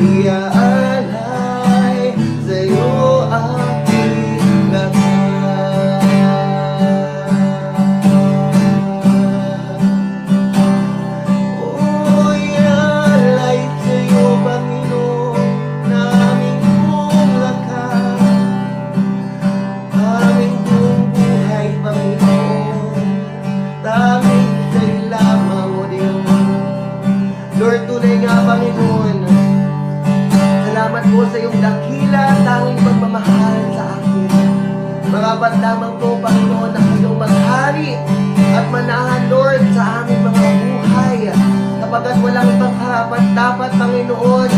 iaalay sa'yo aking lahat. Oh, iaalay sa'yo, Panginoon, na aming buong lakas, aming buong buhay, Panginoon, tanging sa'yo lamang, O Diyos. Lord, tunay nga, Panginoon, salamat po sa iyong dakila at tanging pagmamahal sa akin. Marapat lamang po, Panginoon, na kayong maghari at manahan, Lord, sa aming mga buhay. Kapagkat walang ibang karapat-dapat, Panginoon,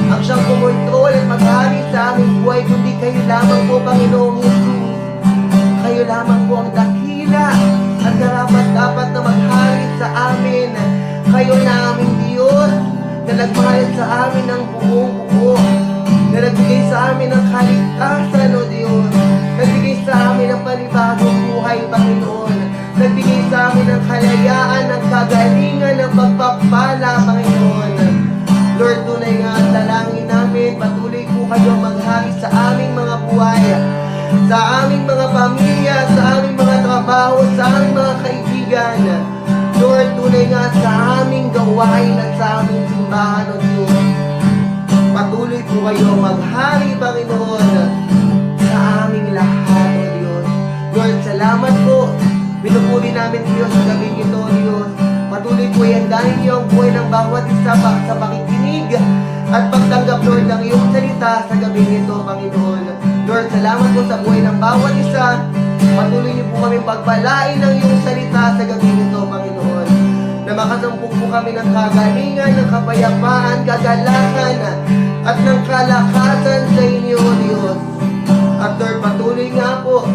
ang siyang kumontrol at maghari sa aming buhay, kundi kayo lamang po, Panginoong Jesus. Kayo lamang po ang dakila at karapat-dapat na maghari sa amin. Kayo na aming Diyos na nagmahal sa amin ng buong buo, na nagbigay sa amin ng kaligtasan, O Diyos, nagbigay sa amin ng panibagong buhay, Panginoon, nagbigay sa amin ng kalayaan, ng kagalingan, ng pagpapala, Panginoon. Lord, tunay nga ang dalangin namin, patuloy po kayo maghari sa aming mga buhay, sa aming mga pamilya, sa aming mga trabaho, sa aming mga kaibigan. Lord, tunay nga sa aming gawain at sa aming simbahan, O Diyos. Patuloy po kayo maghari, Panginoon, sa aming lahat, O Diyos. Lord, salamat po. Pinupuri namin, Diyos, sa gabing ito, O Diyos. Patuloy po iandahin niyo ang buhay ng bawat isa sa pakikinig at pagtanggap, Lord, ng iyong salita sa gabing ito, Panginoon. Lord, salamat po sa buhay ng bawat isa. Patuloy niyo po kami pagpalain ng iyong salita sa gabing ito, Panginoon. Na makasampung po kami ng kagalingan, ng kapayapaan, kagalakan, at ng kalakasan sa inyo, O Diyos. At Lord, patuloy nga po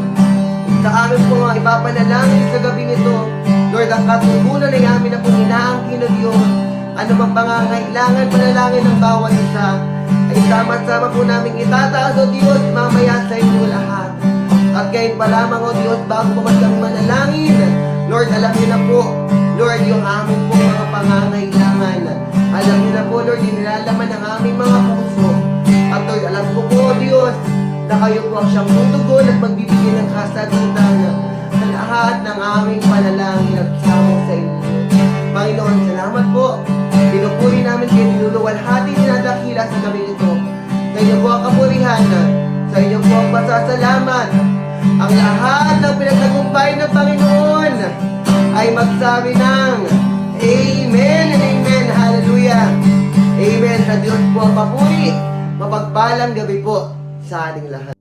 sa amin po nga ipapanalangin sa gabing ito. Lord, ang katugunan ay amin na po inaangkin, O Diyos. Ano bang pangangailangan, panalangin ng bawat isa, ay sama-sama po namin itataas, O Diyos, mamaya sa inyo lahat. At ngayon pa lamang, O Diyos, bago pa man kami manalangin, Lord, alam niyo na po, Lord, yung amin po mga pangangailangan. Alam niyo na po, Lord, yung nilalaman ng aming mga puso. At Lord, alam ko po, O Diyos, na kayo po ang siyang tutugon at magbibigay ng kasagutan sa lahat ng aming panalangin at sama sa inyo. Panginoon, salamat po. Pinupuri namin kayo, niluluwalhati, dinadakila sa gabi ito. Sa inyo po ang kapurihan, sa inyo po ang pasasalamat. Ang lahat ng pinagtagumpay ng Panginoon ay magsabi ng Amen and Amen. Hallelujah. Amen. Sa Diyos po ang papuri. Mapagpalang gabi po sa ating lahat.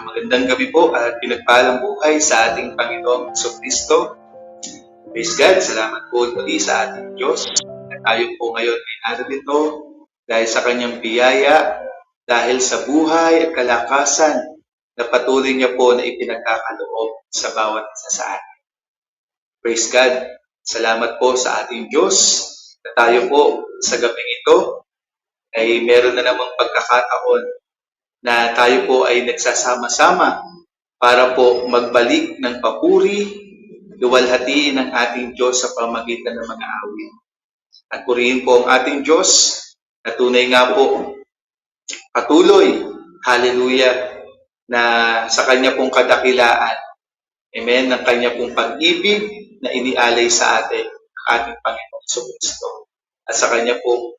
Magandang gabi po at pinagpalang buhay sa ating Panginoong Jesucristo. Praise God, salamat po muli sa ating Diyos. At tayo po ngayon ay narito dahil sa kanyang biyaya, dahil sa buhay at kalakasan na patuloy niya po na ipinagkakaloob sa bawat isa sa atin. Praise God, salamat po sa ating Diyos na tayo po sa gabing ito ay meron na namang pagkakataon na tayo po ay nagsasama-sama para po magbalik ng papuri, luwalhatiin ng ating Diyos sa pamagitan ng mga awit. At purihin po ang ating Diyos na tunay nga po patuloy, hallelujah, na sa Kanya pong kadakilaan, amen, ng Kanya pong pag-ibig na inialay sa atin, ating Panginoong Jesucristo. At sa Kanya pong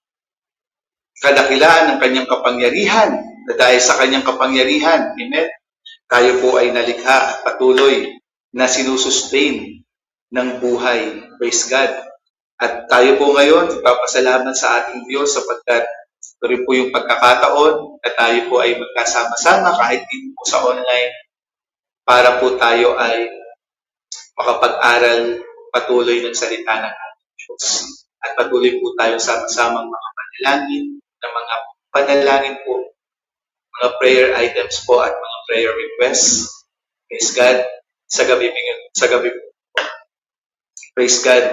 kadakilaan ng Kanyang kapangyarihan, na dahil sa Kanyang kapangyarihan, amen, tayo po ay nalikha at patuloy na sinusustain ng buhay. Praise God. At tayo po ngayon, ipapasalamat sa ating Diyos sapagkat ito rin po yung pagkakataon na tayo po ay magkasama-sama kahit din po sa online para po tayo ay makapag-aral patuloy ng salita ng ating Diyos. At patuloy po tayo sama-samang mga panalangin, na mga panalangin po mga prayer items po at mga prayer requests. Praise God. Sa gabi po. Praise God.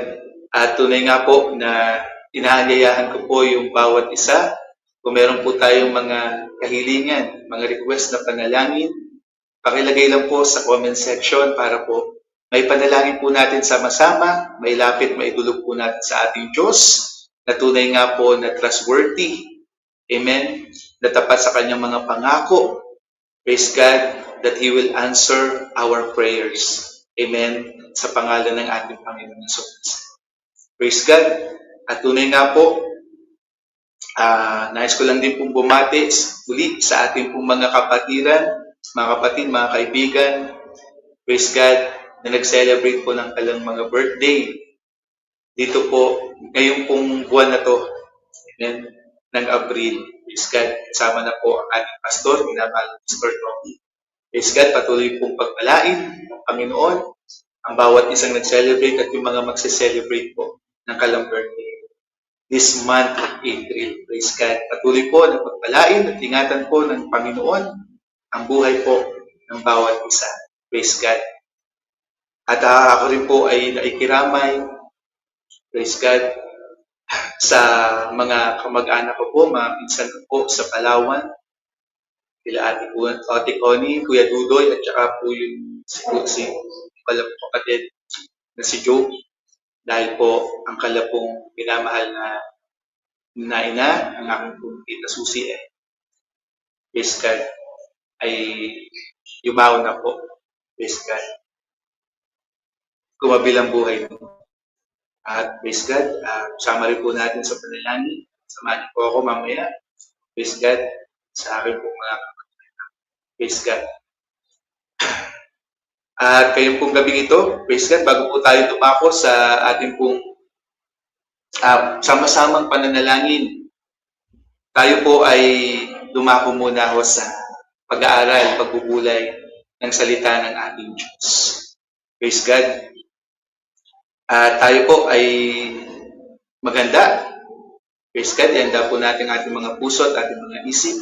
At tunay nga po na inaanyayahan ko po yung bawat isa. Kung meron po tayong mga kahilingan, mga request na panalangin, pakilagay lang po sa comment section para po may panalangin po natin sama-sama, may lapit, maidulog po natin sa ating Diyos na tunay nga po na trustworthy. Amen. Na tapat sa kanyang mga pangako. Praise God that He will answer our prayers. Amen. Sa pangalan ng ating Panginoon Jesus. Praise God. At tunay nga po, nais ko lang din pong bumati uli sa ating pong mga kapatiran, mga kapatid, mga kaibigan. Praise God na nag-celebrate po ng kanilang mga birthday. Dito po, ngayong pong buwan na to, amen, ng Abril. Praise God, kasama na po ang ating pastor, minamahal na Pastor Tommy. Praise God, patuloy pong pagpalain ng Panginoon ang bawat isang nag-celebrate at yung mga magse-celebrate po ng kanilang birthday. This month of April, praise God. Patuloy po na pagpalain at ingatan po ng Panginoon ang buhay po ng bawat isa. Praise God. At ako rin po ay naikiramay, praise God, sa mga kamag-anak ko po, mga pinsan ko po sa Palawan, kila Ate Connie, Kuya Dudoy, at saka po yung si kapatid na si Joe, dahil po ang kalapong pinamahal na ina, ang aking pong tita Susie, praise God, ay yumaw na po, praise God. Kumabilang buhay mo. At praise God, sama rin po natin sa panalangin. Samahan po ako mamaya. Praise God, sa akin po mga kapatid. Praise God. At kayong pong gabing ito, praise God, bago po tayo tumako sa ating pong sama-samang pananalangin, tayo po ay dumako muna ho sa pag-aaral, pagbubulay ng salita ng ating Diyos. Praise God. Tayo po ay maganda. Praise God, ihanda po natin ating mga puso at ating mga isip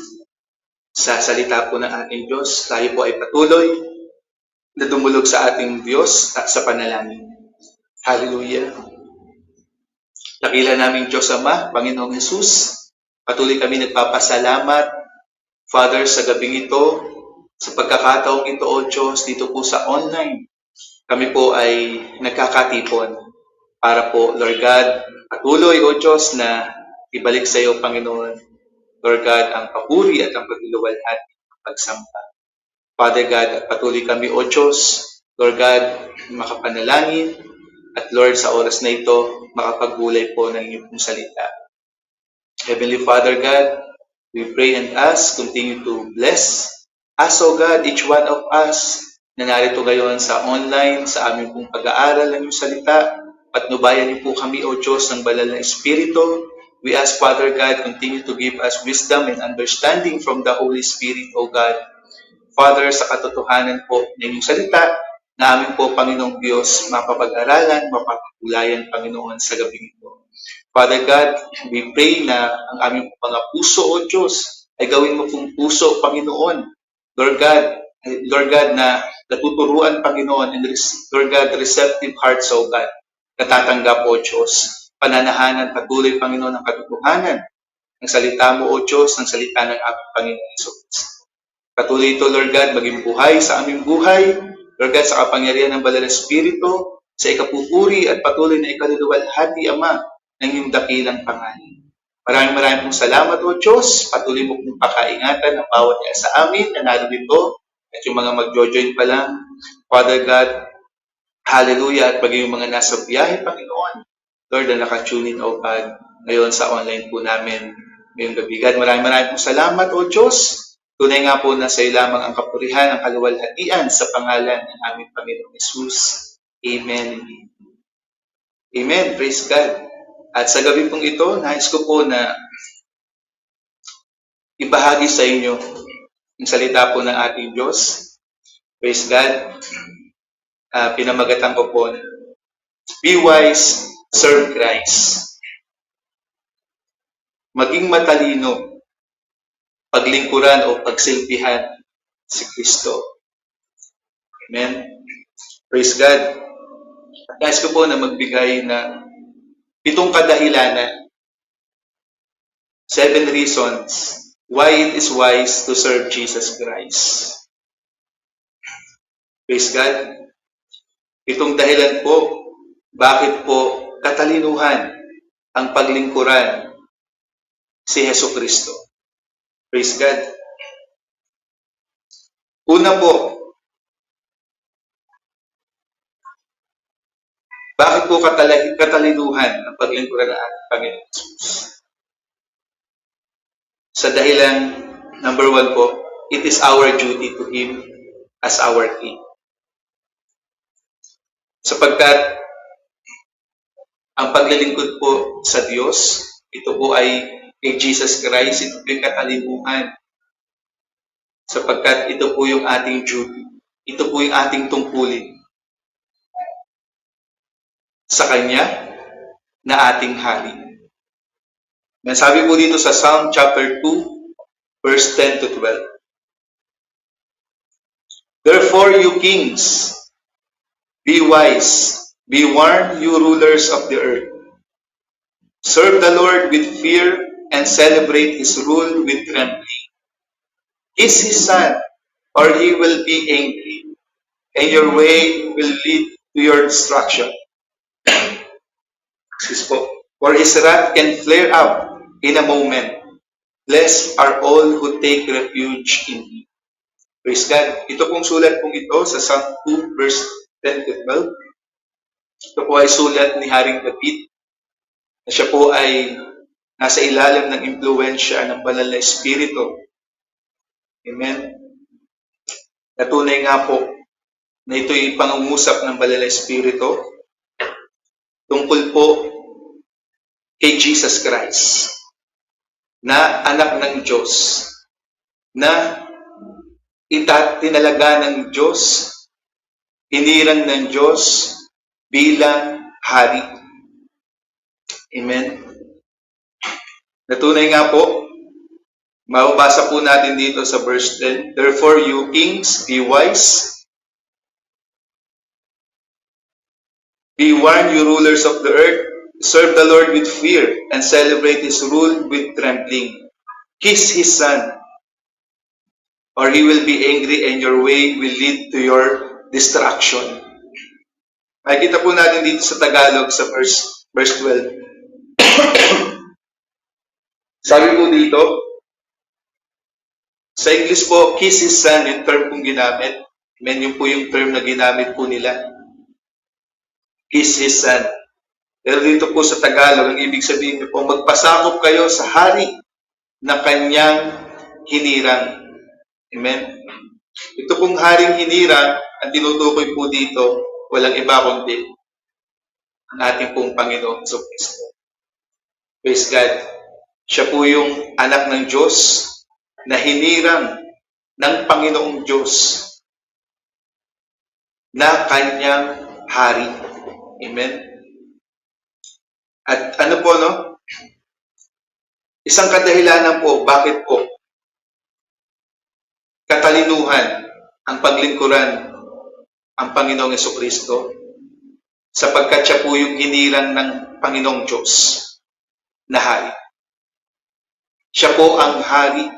sa salita po ng ating Diyos. Tayo po ay patuloy na dumulog sa ating Diyos at sa panalangin. Hallelujah. Dakila naming Diyos Ama, Panginoong Jesus, patuloy kami nagpapasalamat, Father, sa gabing ito, sa pagkakataong ito, O Diyos, dito po sa online. Kami po ay nagkakatipon para po, Lord God, patuloy, O Diyos, na ibalik sa iyo, Panginoon, Lord God, ang papuri at ang pagluluwalhati ng pagsamba. Father God, at patuloy kami, O Diyos, Lord God, makapanalangin, at Lord, sa oras na ito, makapagbulay po ng iyong salita. Heavenly Father God, we pray and ask, continue to bless us, O God, each one of us, na narito ngayon sa online, sa aming pong pag-aaral ng iyong salita. Patnubayan niyo po kami, O Diyos, ng banal na Espiritu. We ask, Father God, continue to give us wisdom and understanding from the Holy Spirit, O God. Father, sa katotohanan po ng inyong salita, na amin po, Panginoong Diyos, mapapag-aralan, mapapagulayan, Panginoon, sa gabi ito. Father God, we pray na ang aming mga puso, O Diyos, ay gawin mo pong puso, Panginoon. Lord God, na natuturuan, Panginoon, and Lord God, receptive hearts, O God, natatanggap, O Diyos, pananahanan, patuloy, Panginoon, ng katotohanan, ng salita mo, O Diyos, ng salita ng aming Panginoon Jesus. Patuloy ito, Lord God, maging buhay sa aming buhay, Lord God, sa kapangyarihan ng Banal na Espiritu, sa ikapupuri at patuloy na ikaluluwalhati, Ama, ng iyong dakilang pangalan. Maraming pong salamat, O Diyos. Patuloy mo pong pakaingatan ang bawat isa sa amin na narito at yung mga mag-join pa lang. Father God, hallelujah, at maging yung mga nasa biyahe, Panginoon. Lord, na nakatune in, O God, ngayon sa online po namin ngayong gabi. God, maraming pong salamat, O Diyos. Tunay nga po na sa iyo lamang ang kapurihan, ang kaluwalhatian sa pangalan ng aming Panginoong Jesus. Amen. Amen. Praise God. At sa gabi pong ito, nais ko po na ibahagi sa inyo ang salita po ng ating Diyos. Praise God. Pinamagatan ko po na be wise, serve Christ. Maging matalino paglingkuran o pagsilbihan si Kristo. Amen? Praise God. Nais ko po na magbigay ng 7 kadahilanan, 7 reasons why it is wise to serve Jesus Christ. Praise God. 7 dahilan po, bakit po katalinuhan ang paglingkuran si Hesus Kristo. Praise God. Una po, bakit po katalinuhan ang paglingkuran ng ating Panginoon Jesus? Sa dahilan, number 1 po, it is our duty to Him as our King. Sapagkat ang paglilingkod po sa Diyos, ito po ay kay Jesus Christ, ito po yung katalinuhan. Sapagkat ito po yung ating duty. Ito po yung ating tungkulin sa Kanya na ating hari. Nasabi po dito sa Psalm chapter 2, verse 10 to 12. Therefore, you kings, be wise, be warned, you rulers of the earth. Serve the Lord with fear and celebrate His rule with trembling. Kiss His Son, or He will be angry, and your way will lead to your destruction. For His wrath can flare up in a moment. Blessed are all who take refuge in Him. Praise God. Ito pong sulat pong ito sa Psalm 2 verse 10 to 12. Ito po ay sulat ni Haring David na siya po ay nasa ilalim ng impluensya ng banal na Espiritu. Amen. Natunay nga po na ito'y pangungusap ng banal na Espiritu tungkol po kay Jesus Christ na anak ng Diyos, na tinalaga ng Diyos, hinirang ng Diyos bilang hari. Amen. Natunay nga po, mababasa po natin dito sa verse 10, therefore you kings, be wise, be warned, you rulers of the earth, serve the Lord with fear and celebrate His rule with trembling. Kiss His Son, or He will be angry and your way will lead to your destruction. Makikita po natin dito sa Tagalog sa verse 12. Sabi po dito, sa English po, kiss His Son, yung term pong ginamit. Amen, yun po yung term na ginamit po nila. Kiss His Son. Pero dito po sa Tagalog, ang ibig sabihin niyo po, magpasakop kayo sa hari na Kanyang hinirang. Amen? Ito pong haring hinirang, ang tinutukoy po dito, walang iba kundi ang ating pong Panginoon Hesus Kristo. Praise God. Siya po yung anak ng Diyos na hinirang ng Panginoong Diyos na Kanyang hari. Amen? At ano po, no? Isang kadahilanan po, bakit po katalinuhan ang paglingkuran ang Panginoong Jesucristo, sapagkat siya po yung hinirang ng Panginoong Diyos na hari. Siya po ang hari.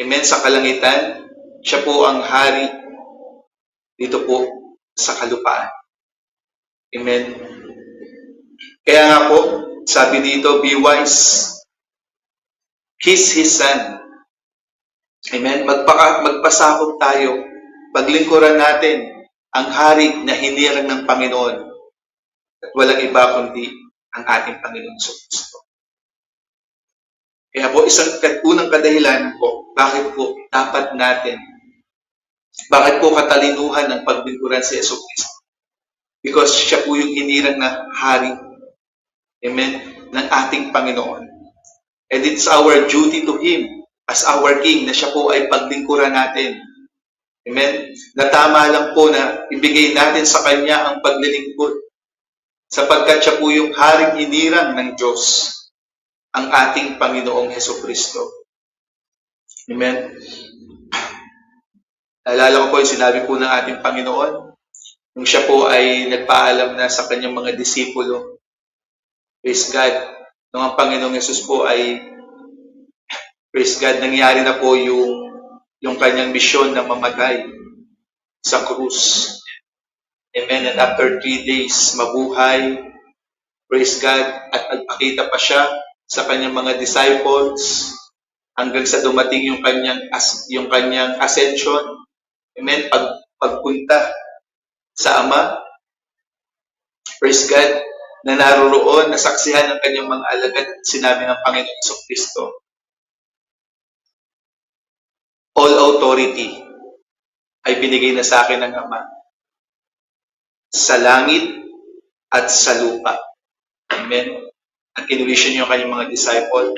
Amen? Sa kalangitan, siya po ang hari dito po sa kalupaan. Amen? Kaya nga po, sabi dito, be wise. Kiss His Son. Amen? Magpasakop tayo. Paglingkuran natin ang hari na hinirang ng Panginoon. At walang iba kundi ang ating Panginoon Jesucristo. Kaya po, unang kadahilan po, bakit po dapat natin, bakit po katalinuhan ng paglingkuran si Jesucristo? Because siya po yung hinirang na hari. Amen? Ng ating Panginoon. And it's our duty to Him as our King na siya po ay paglingkuran natin. Amen? Na tama lang po na ibigay natin sa Kanya ang paglilingkod. Sapagkat siya po yung haring hinirang ng Diyos, ang ating Panginoong Hesus Kristo. Amen. Naalala ko po yung sinabi po ng ating Panginoon nung siya po ay nagpaalam na sa kanyang mga disipulo. Praise God. Nung ang Panginoong Yesus po ay, praise God, nangyari na po yung kanyang misyon na mamatay sa krus. Amen. And after 3 days, mabuhay. Praise God. At nagpakita pa siya sa kanyang mga disciples hanggang sa dumating yung kanyang ascension. Amen. Pagpunta sa Ama. Praise God. Na naroroon, nasaksihan ng kanyang mga alagad at sinabi ng Panginoong Jesucristo, all authority ay binigay na sa akin ng Ama sa langit at sa lupa. Amen. Ang kinuwisyon niyo kanyang mga disciple,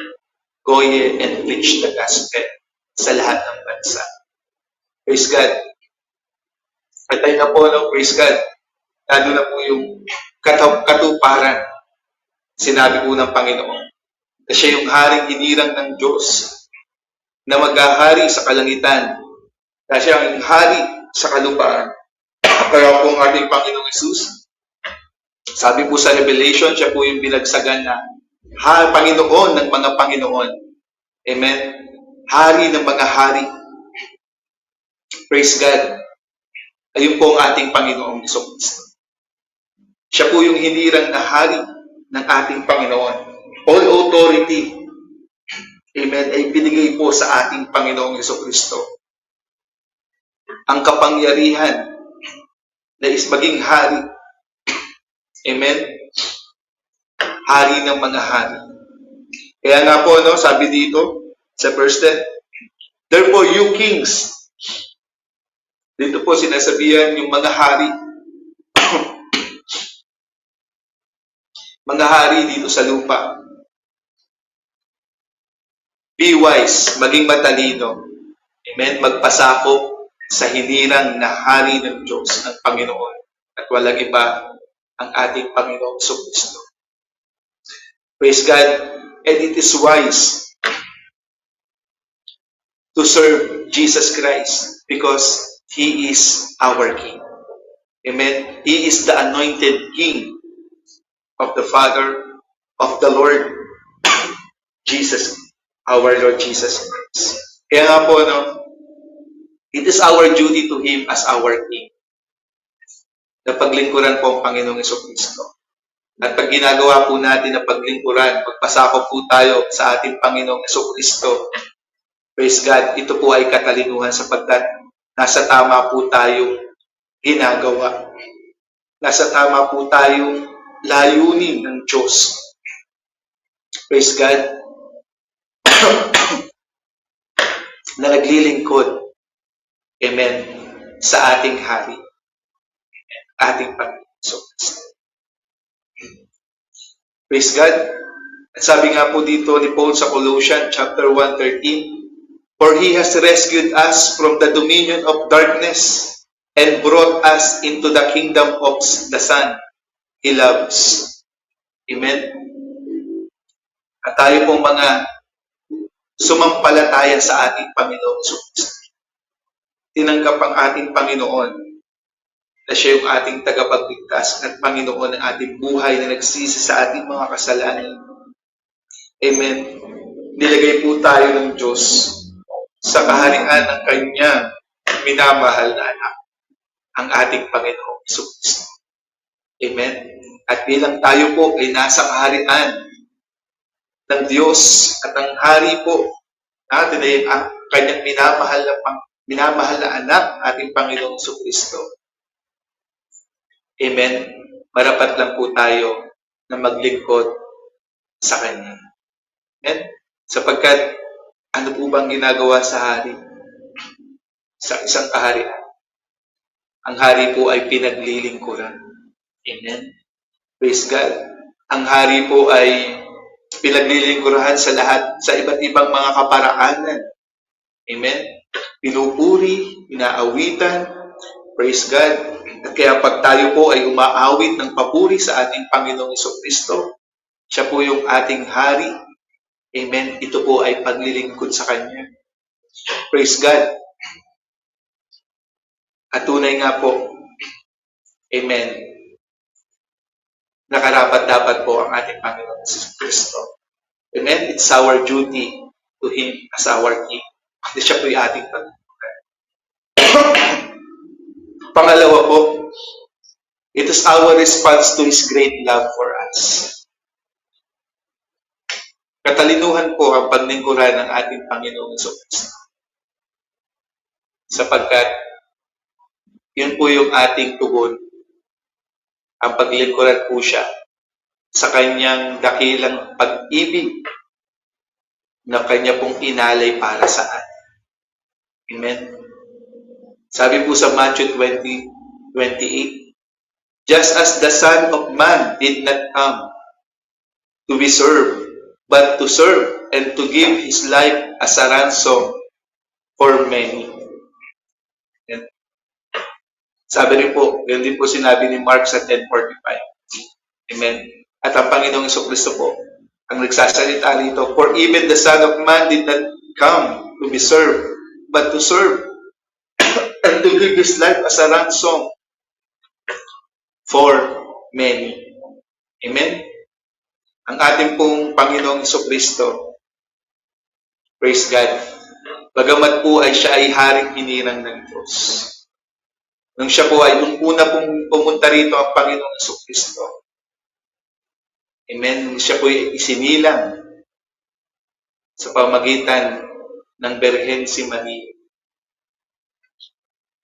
go ye and preach the gospel sa lahat ng bansa. Praise God. Patay na po, no? Praise God. Lalo na po yung katuparan. Sinabi po ng Panginoon na siya yung haring hinirang ng Diyos na maghahari sa kalangitan. Na siya ang hari sa kalupaan. Kaya po ang ating Panginoong Yesus, sabi po sa Revelation, siya po yung binagsagan na Panginoon ng mga Panginoon. Amen? Hari ng mga hari. Praise God. Ayun po ang ating Panginoong Jesucristo. Siya po yung hinirang na hari ng ating Panginoon. All authority, amen, ay binigay po sa ating Panginoong Jesucristo. Ang kapangyarihan na is maging hari. Amen? Hari ng mga hari. Kaya nga po, no, sabi dito sa verse 10, therefore you kings, dito po sinasabihan yung mga hari, mga hari dito sa lupa. Be wise, maging matalino. Amen? Magpasakop sa hinirang na hari ng Diyos, ng Panginoon. At walang iba ang ating Panginoong Jesucristo. Praise God. And it is wise to serve Jesus Christ because He is our King. Amen? He is the anointed King of the Father, of the Lord Jesus, our Lord Jesus Christ. Kaya nga po, no, it is our duty to Him as our King na paglingkuran po ang Panginoong Jesucristo. At pag ginagawa po natin na paglingkuran, pagpasakop po tayo sa ating Panginoong Jesucristo, praise God, ito po ay katalinuhan sapagkat nasa tama po tayong ginagawa. Nasa tama po tayong layunin ng Diyos. Praise God. Na naglilingkod. Amen. Sa ating hari. Ating Panginoon. Praise God. At sabi nga po dito ni Paul sa Colossians chapter 1:13, for He has rescued us from the dominion of darkness and brought us into the kingdom of the Son He loves. Amen. At tayo pong mga sumampalataya sa ating Panginoon Jesus. Tinanggap ang ating Panginoon na siya yung ating tagapagligtas at Panginoon ng ating buhay na nagsisi sa ating mga kasalanan. Amen. Nilagay po tayo ng Diyos sa kaharian ng Kanyang minamahal na anak, ang ating Panginoong Jesus. Amen. At bilang tayo po ay nasa kaharian ng Diyos at ang hari po natin ay ang Kanyang minamahal na anak, ating Panginoong Jesucristo. Amen. Marapat lang po tayo na maglingkod sa Kanya. Amen. Sapagkat, ano po bang ginagawa sa hari? Sa isang kaharian. Ang hari po ay pinaglilingkuran. Amen. Praise God. Ang hari po ay pinaglilingkuran sa lahat, sa iba't ibang mga kaparaanan. Amen. Pinupuri, pinaawitan. Praise God. At kaya pag tayo po ay umaawit ng papuri sa ating Panginoong Jesucristo, siya po yung ating hari. Amen. Ito po ay paglilingkod sa Kanya. Praise God. At tunay nga po, amen, nakarapat-dapat po ang ating Panginoon Jesus Kristo. Amen? It's our duty to Him as our King. Kasi siya po yung ating Panginoon. Pangalawa po, it is our response to His great love for us. Katalinuhan po ang paglingkuran ng ating Panginoong Kristo. Sapagkat yun po yung ating tugon. Ang paglingkuran po siya sa kanyang dakilang pag-ibig na kanya pong inalay para sa atin. Amen? Sabi po sa Matthew 20:28, just as the Son of Man did not come to be served, but to serve and to give His life as a ransom for many. Amen. Sabi rin po, yun din po sinabi ni Mark sa 10:45. Amen. At ang Panginoong Kristo po, ang nagsasalita rito, for even the Son of Man did not come to be served, but to serve and to give His life as a ransom for many. Amen. Ang ating pong Panginoong Kristo, praise God, bagamat po ay siya ay haring hinirang ng Diyos. Nung siya po ay, nung una pong pumunta rito ang Panginoong Kristo, amen, nung siya po ay isinilang sa pamagitan ng Birhen si Maria.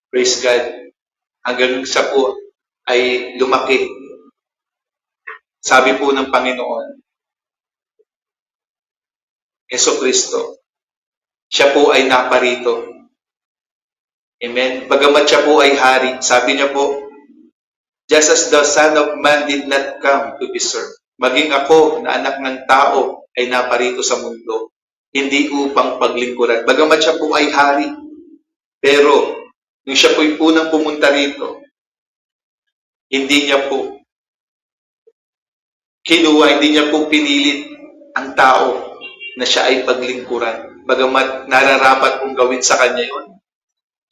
Praise God. Hanggang siya po ay lumaki. Sabi po ng Panginoon, Kristo, siya po ay naparito. Amen. Bagamat siya po ay hari, sabi niya po, just as the Son of Man did not come to be served, maging ako na anak ng tao ay naparito sa mundo, hindi upang paglingkuran. Bagamat siya po ay hari, pero nung siya po ay unang pumunta rito, hindi niya po kinuha, hindi niya po pinilit ang tao na siya ay paglingkuran. Bagamat nararapat kong gawin sa kanya yun.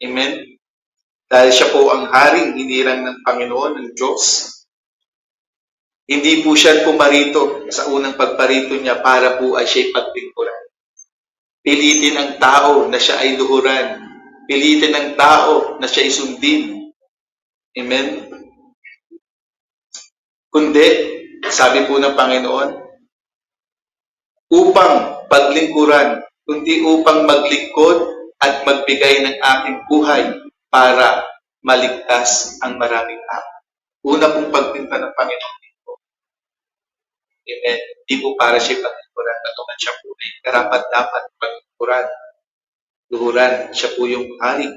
Amen? Dahil siya po ang haring hinirang ng Panginoon, ng Diyos. Hindi po siya pumarito sa unang pagparito niya para po ay siya'y paglingkuran. Pilitin ang tao na siya ay luhuran. Pilitin ang tao na siya ay sundin. Amen? Kundi, sabi po ng Panginoon, upang paglingkuran, kundi upang maglingkod at magbigay ng aking buhay para maligtas ang maraming tao. Una pong pagpinta ng Panginoon dito. Amen. Hindi po para siya paglingkuran. Natuman siya po ay karapat-dapat paglingkuran. Luhuran. Siya po yung hari.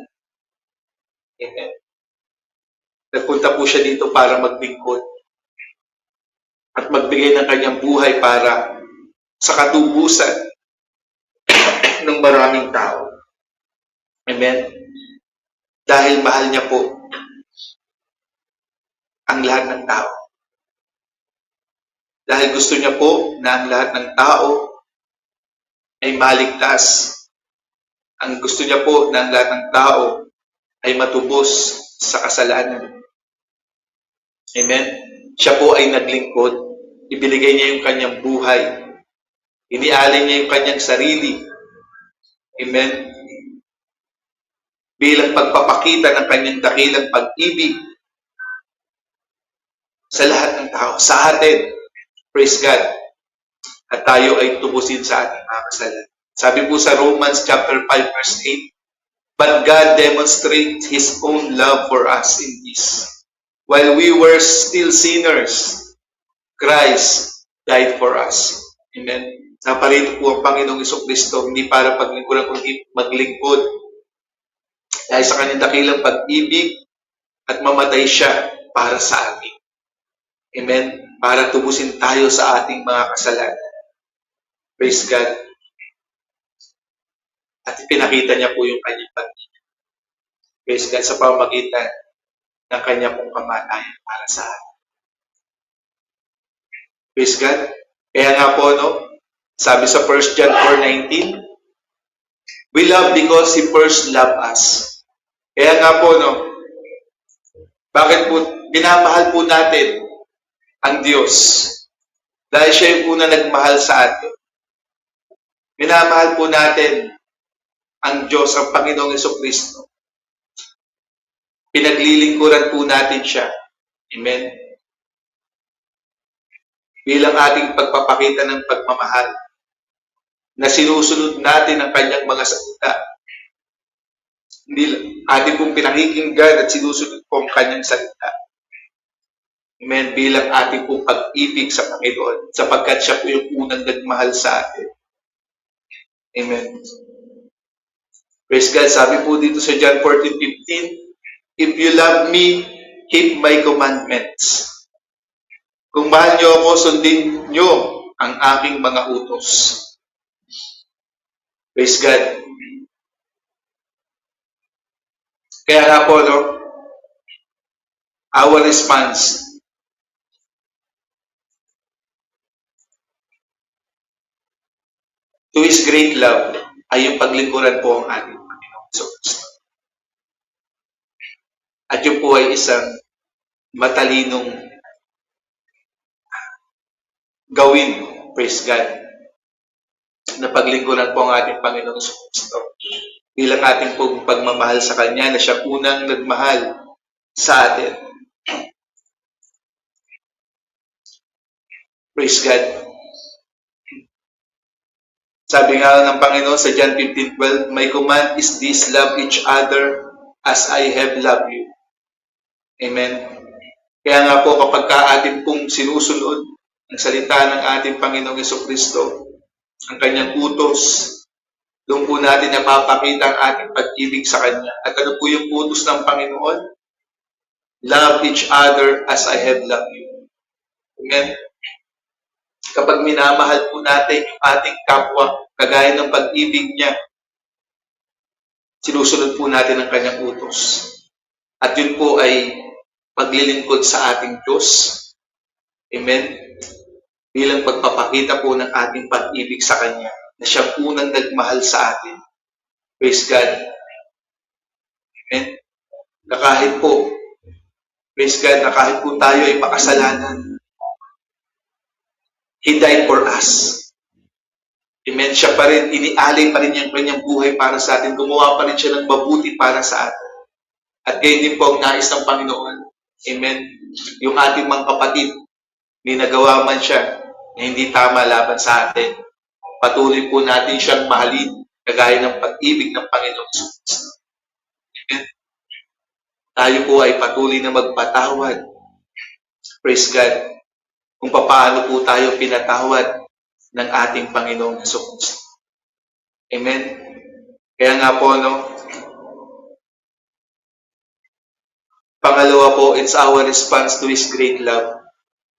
Amen. Nagpunta po siya dito para maglingkod at magbigay ng kanyang buhay para sa katubusan ng maraming tao. Amen? Dahil mahal niya po ang lahat ng tao. Dahil gusto niya po na ang lahat ng tao ay maligtas. Ang gusto niya po na ang lahat ng tao ay matubos sa kasalanan. Amen? Siya po ay naglingkod. Ibinigay niya yung kanyang buhay. Inialay niya yung kanyang sarili. Amen? Bilang pagpapakita ng kanyang dakilang pag-ibig sa lahat ng tao, sa atin. Praise God. At tayo ay tubusin sa ating mga kasalanan. Sabi po sa Romans chapter 5 verse 8, but God demonstrates His own love for us in this. While we were still sinners, Christ died for us. Amen. Naparito po ang Panginoong Kristo, hindi para paglingkuran, kundi maglingkod. Dahil sa kanyang dakilang pag-ibig at mamatay siya para sa atin. Amen? Para tubusin tayo sa ating mga kasalanan. Praise God. At pinakita niya po yung kanyang pag-ibig. Praise God sa pamamagitan ng kanyang pong kamatayan para sa atin. Praise God. Kaya nga po, no? Sabi sa 1 John 4:19, We love because He first loved us. Kaya nga po, no, bakit po minamahal po natin ang Diyos? Dahil siya yung una nagmahal sa atin. Minamahal po natin ang Diyos, ang Panginoong Jesucristo. Pinaglilingkuran po natin siya. Amen? Bilang ating pagpapakita ng pagmamahal na sinusunod natin ang kanyang mga salita. Hindi ating pong pinakikinggan at sinusunod po ang kanyang salita. Amen? Bilang ating pong pag-ibig sa Panginoon sapagkat siya po yung unang nagmahal sa atin. Amen. Praise God. Sabi po dito sa John 14:15, if you love me, keep my commandments. Kung mahal niyo ako, sundin niyo ang aking mga utos. Praise God. Kaya nga po, no, our response to His great love ay yung paglingkuran po ang ating Panginoon sa Kristo. At yun po ay isang matalinong gawin, praise God, na paglingkuran po ang ating Panginoon sa Kristo. Bilang ating pong pagmamahal sa Kanya na siya unang nagmahal sa atin. Praise God. Sabi nga ng Panginoon sa John 15:12, my command is this, love each other as I have loved you. Amen. Kaya nga po kapag atin pong sinusunod ang salita ng ating Panginoong Jesucristo, ang kanyang utos, doon po natin napapakita ang ating pag-ibig sa Kanya. At ano po yung utos ng Panginoon? Love each other as I have loved you. Amen. Kapag minamahal po natin yung ating kapwa, kagaya ng pag-ibig niya, sinusunod po natin ang kanyang utos. At yun po ay paglilingkod sa ating Diyos. Amen. Bilang pagpapakita po ng ating pag-ibig sa Kanya, na siya unang nagmahal sa atin. Praise God. Amen. Na kahit po, praise God, na kahit po tayo ay makasalanan, He died for us. Amen. Siya pa rin, inialay pa rin yung kanyang buhay para sa atin. Gumawa pa rin siya ng mabuti para sa atin. At gayon din po ang nais ng Panginoon. Amen. Yung ating mga kapatid, may nagawa man siya na hindi tama laban sa atin. Patuloy po natin siyang mahalin, kagaya ng pag-ibig ng Panginoon. Amen. Tayo po ay patuloy na magpatawad. Praise God. Kung paano po tayo pinatawad ng ating Panginoong Hesus. Amen? Kaya nga po, no, pangalawa po, it's our response to His great love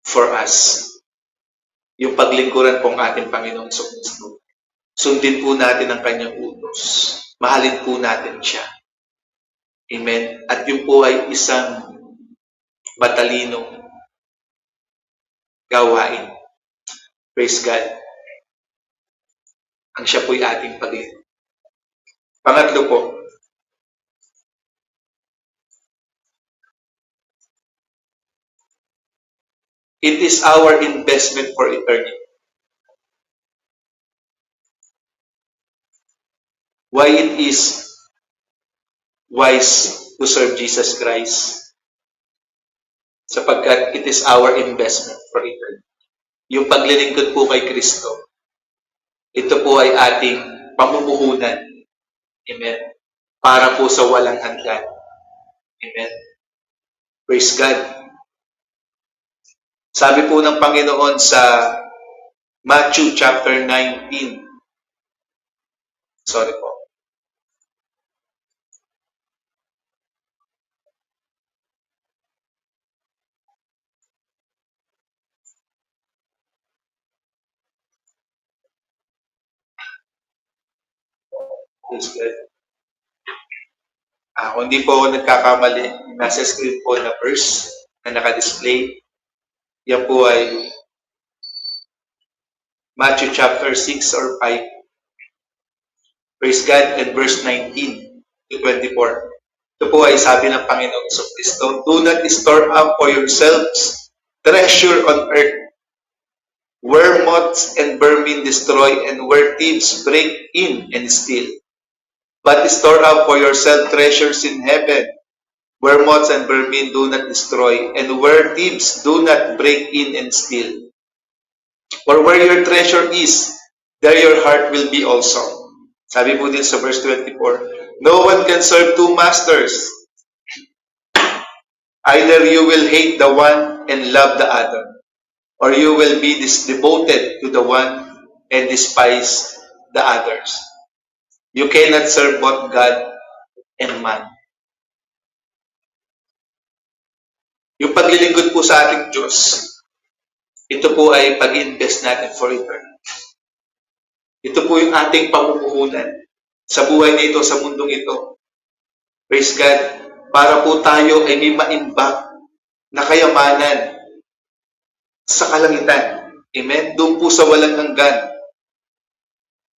for us. Yung paglingkuran po ng ating Panginoong Hesus. Sundin po natin ang kanyang utos. Mahalin po natin siya. Amen? At yun po ay isang matalinong gawain. Praise God. Ang siya po'y ating paglingkod. Pangatlo po, it is our investment for eternity. Why it is wise to serve Jesus Christ? Sapagkat it is our investment for eternity. Yung paglilingkod po kay Kristo, ito po ay ating pamumuhunan. Amen. Para po sa walang hanggan. Amen. Praise God. Sabi po ng Panginoon sa Matthew chapter 19. Sorry po. Praise God. Kung hindi po ako nagkakamali, nasa screen po na verse na naka-display. Yan po ay Matthew chapter 6 or 5. Praise God. And verse 19 to 24. Ito po ay sabi ng Panginoong Kristo, do not store up for yourselves treasure on earth, where moths and vermin destroy and where thieves break in and steal. But store up for yourself treasures in heaven, where moths and vermin do not destroy and where thieves do not break in and steal. For where your treasure is, there your heart will be also. Sabi po din sa verse 24, no one can serve two masters. Either you will hate the one and love the other, or you will be devoted to the one and despise the others. You cannot serve both God and man. Yung paglilingkod po sa ating Diyos, ito po ay pag-invest natin for eternity. Ito po yung ating pamumuhunan sa buhay nito, sa mundong ito. Praise God. Para po tayo ay may maimbak na kayamanan sa kalangitan. Amen? Doon po sa walang hanggan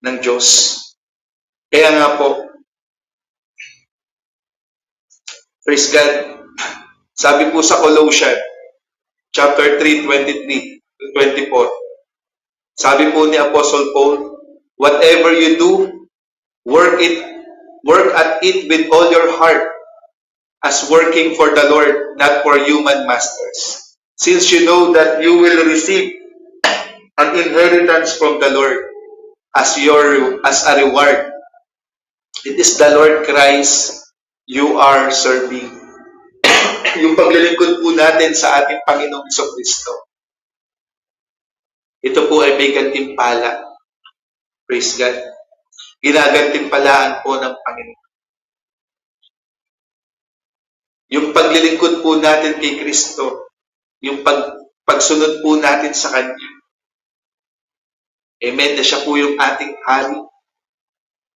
ng Diyos. Kaya nga po, praise God, sabi po sa Colossians, chapter 3, 23 to 24, sabi po ni Apostle Paul, whatever you do, work at it with all your heart, as working for the Lord, not for human masters. Since you know that you will receive an inheritance from the Lord as a reward. It is the Lord Christ you are serving. Yung paglilingkod po natin sa ating Panginoong Kristo, ito po ay may gantimpala. Praise God. Ginagantimpalaan po ng Panginoon. Yung paglilingkod po natin kay Kristo, yung pagsunod po natin sa Kanya. Amen. Na siya po yung ating hari.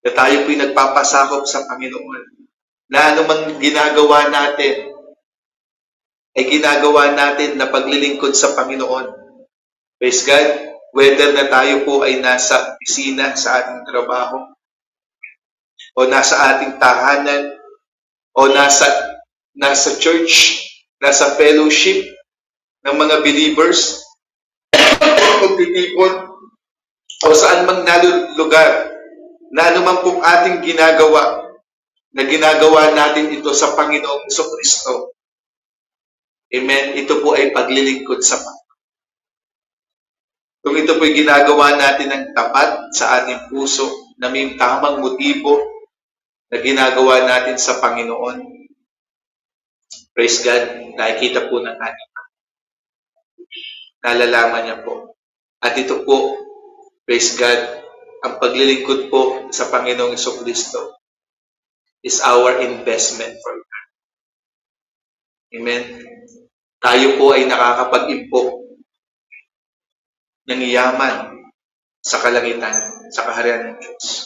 Na tayo po'y nagpapasakop sa Panginoon. Na anumang ginagawa natin, ay ginagawa natin na paglilingkod sa Panginoon. Praise God. Whether na tayo po ay nasa opisina sa ating trabaho, o nasa ating tahanan, o nasa church, nasa fellowship ng mga believers, pagtitipon, o saan mang lugar, na anuman pong ating ginagawa, na ginagawa natin ito sa Panginoong Kristo. Amen. Ito po ay paglilingkod sa Panginoon. Kung ito po ay ginagawa natin ng tapat sa ating puso, na may tamang motibo na ginagawa natin sa Panginoon, praise God, nakikita po ng ating nalalaman niya po. At ito po, praise God, ang paglilingkod po sa Panginoong Kristo is our investment for God. Amen. Tayo po ay nakakapag-impok ng yaman sa kalangitan, sa kaharian ng Diyos.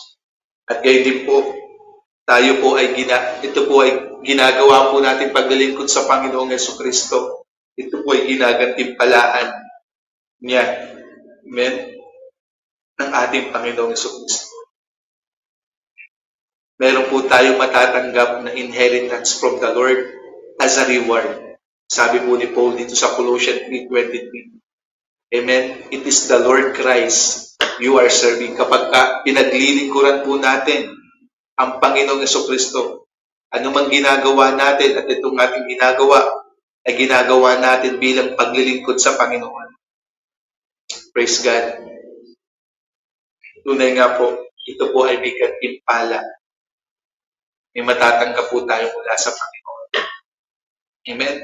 At gayon din po, tayo po ay ito po ay ginagawa po natin paglilingkod sa Panginoong Kristo. Ito po ay ginagantimpalaan niya, amen, ng ating Panginoong Kristo. Meron po tayo matatanggap na inheritance from the Lord as a reward. Sabi po ni Paul dito sa Colossians 3:23. Amen. It is the Lord Christ you are serving. Kapag pinaglilingkuran po natin ang Panginoong Kristo, anumang ginagawa natin at itong ating ginagawa, ay ginagawa natin bilang paglilingkod sa Panginoon. Praise God. Tunay nga po, ito po ay may gantimpala. May matatanggap po tayo mula sa Panginoon. Amen.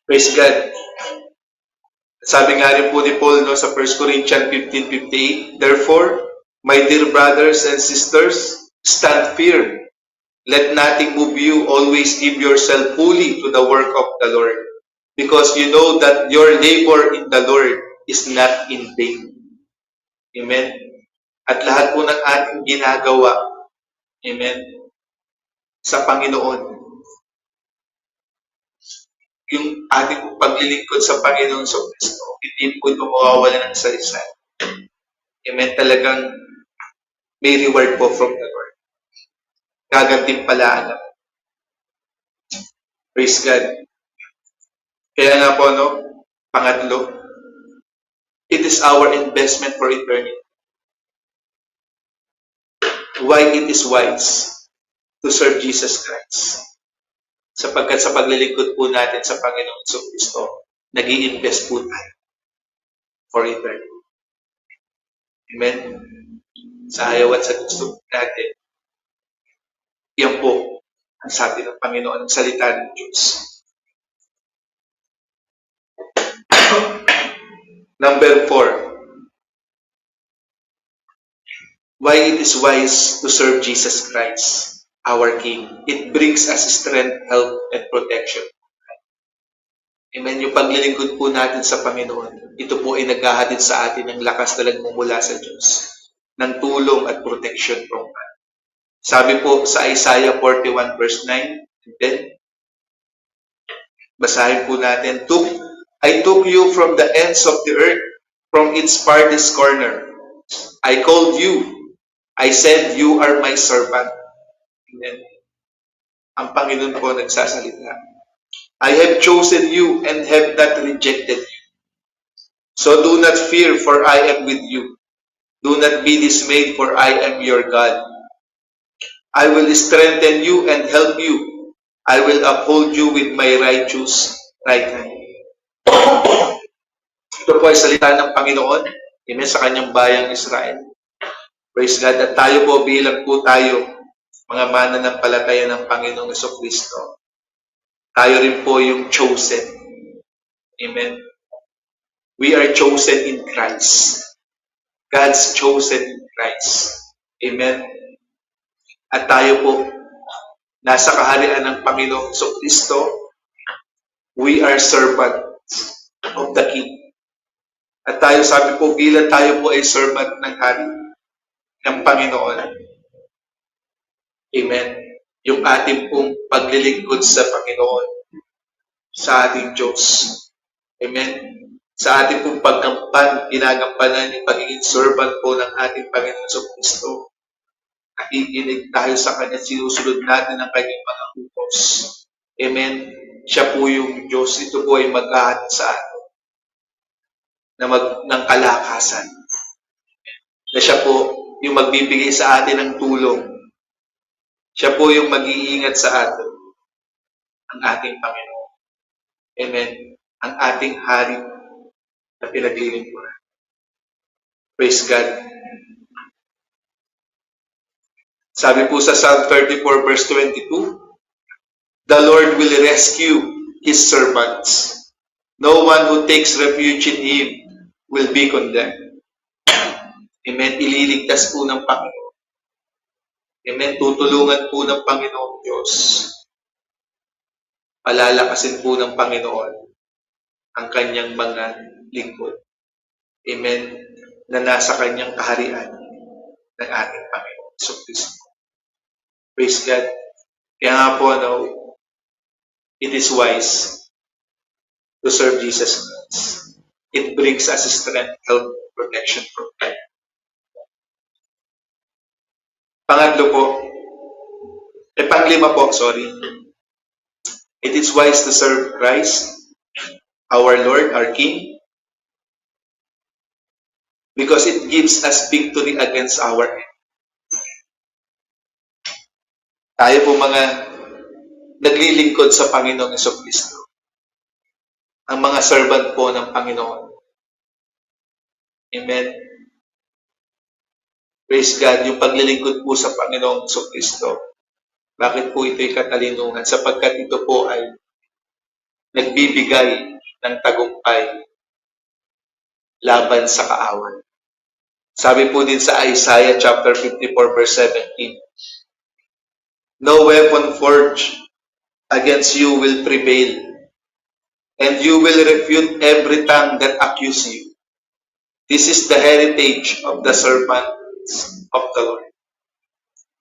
Praise God. Sabi nga rin po ni Paul sa 1 Corinthians 15:58, therefore, my dear brothers and sisters, stand firm. Let nothing move you. Always give yourself fully to the work of the Lord, because you know that your labor in the Lord is not in vain. Amen. At lahat po ng ating ginagawa, amen, sa Panginoon, yung ating paglilingkod sa Panginoon sa Kristo, hindi po ito mawawala ng isa-isa. Amen. Talagang may reward po from the Lord. Gagantimpalaan na. Praise God. Kaya nga po, no, pangatlo, it is our investment for eternity. Why it is wise to serve Jesus Christ? Sapagkat sa paglilingkod po natin sa Panginoon Kristo, nag-i-invest po tayo for eternity. Amen? Sa ayaw at sa gusto natin, yan po ang sabi ng Panginoon, ang salita ng Diyos. Number 4, why it is wise to serve Jesus Christ, our King. It brings us strength, help, and protection. Amen. Yung paglilingkod po natin sa Panginoon, ito po ay naghahatid sa atin ng lakas na nagmumula sa Diyos, ng tulong at protection from God. Sabi po sa Isaiah 41 verse 9 and 10, basahin po natin, I took you from the ends of the earth, from its farthest corner. I called you. I said, you are my servant. Amen. Ang Panginoon po nagsasalita. I have chosen you and have not rejected you. So do not fear, for I am with you. Do not be dismayed, for I am your God. I will strengthen you and help you. I will uphold you with my righteous right hand. Ito po ay salita ng Panginoon, amen, sa kanyang bayang Israel. Praise God. At tayo po bilang po tayo, mga mananampalataya ng Panginoong Kristo. Tayo rin po yung chosen. Amen. We are chosen in Christ. God's chosen in Christ. Amen. At tayo po, nasa kaharian ng Panginoong Kristo, we are servants of the King. At tayo, sabi po, bilang tayo po ay servant ng hari ng Panginoon. Amen. Yung ating pong paglilingkod sa Panginoon, sa ating Diyos. Amen. Sa ating pong pagkampan, ginagampanan yung pagiging servant po ng ating Panginoon sa Kristo. Nakikinig tayo sa Kanya, sinusunod natin ang Kanyang mga utos. Amen. Siya po yung Diyos. Ito po ay maghahatid sa atin ng kalakasan. Na siya po yung magbibigay sa atin ng tulong. Siya po yung mag-iingat sa atin. Ang ating Panginoon. Amen. Ang ating hari na pinaglilingkuran. Praise God. Sabi po sa Psalm 34 verse 22, the Lord will rescue His servants. No one who takes refuge in Him will be condemned. Amen. Ililigtas po ng Panginoon. Amen. Tutulungan po ng Panginoong Diyos. Palalakasin po ng Panginoon ang kanyang mga lingkod. Amen. Na nasa kanyang kaharian ng ating Panginoon So Kristo. Praise God. Kaya nga po, it is wise to serve Jesus Christ. It brings us strength, help, protection from God. Panglima po, it is wise to serve Christ, our Lord, our King, because it gives us victory against our enemy. Tayo po mga naglilingkod sa Panginoong Kristo. Ang mga servant po ng Panginoon. Amen. Praise God. Yung paglilingkod po sa Panginoong Kristo. Bakit po ito'y katalinungan? Sapagkat ito po ay nagbibigay ng tagumpay laban sa kaawan. Sabi po din sa Isaiah chapter 54 verse 17, no weapon forged against you will prevail, and you will refute every tongue that accuse you. This is the heritage of the servants of the Lord,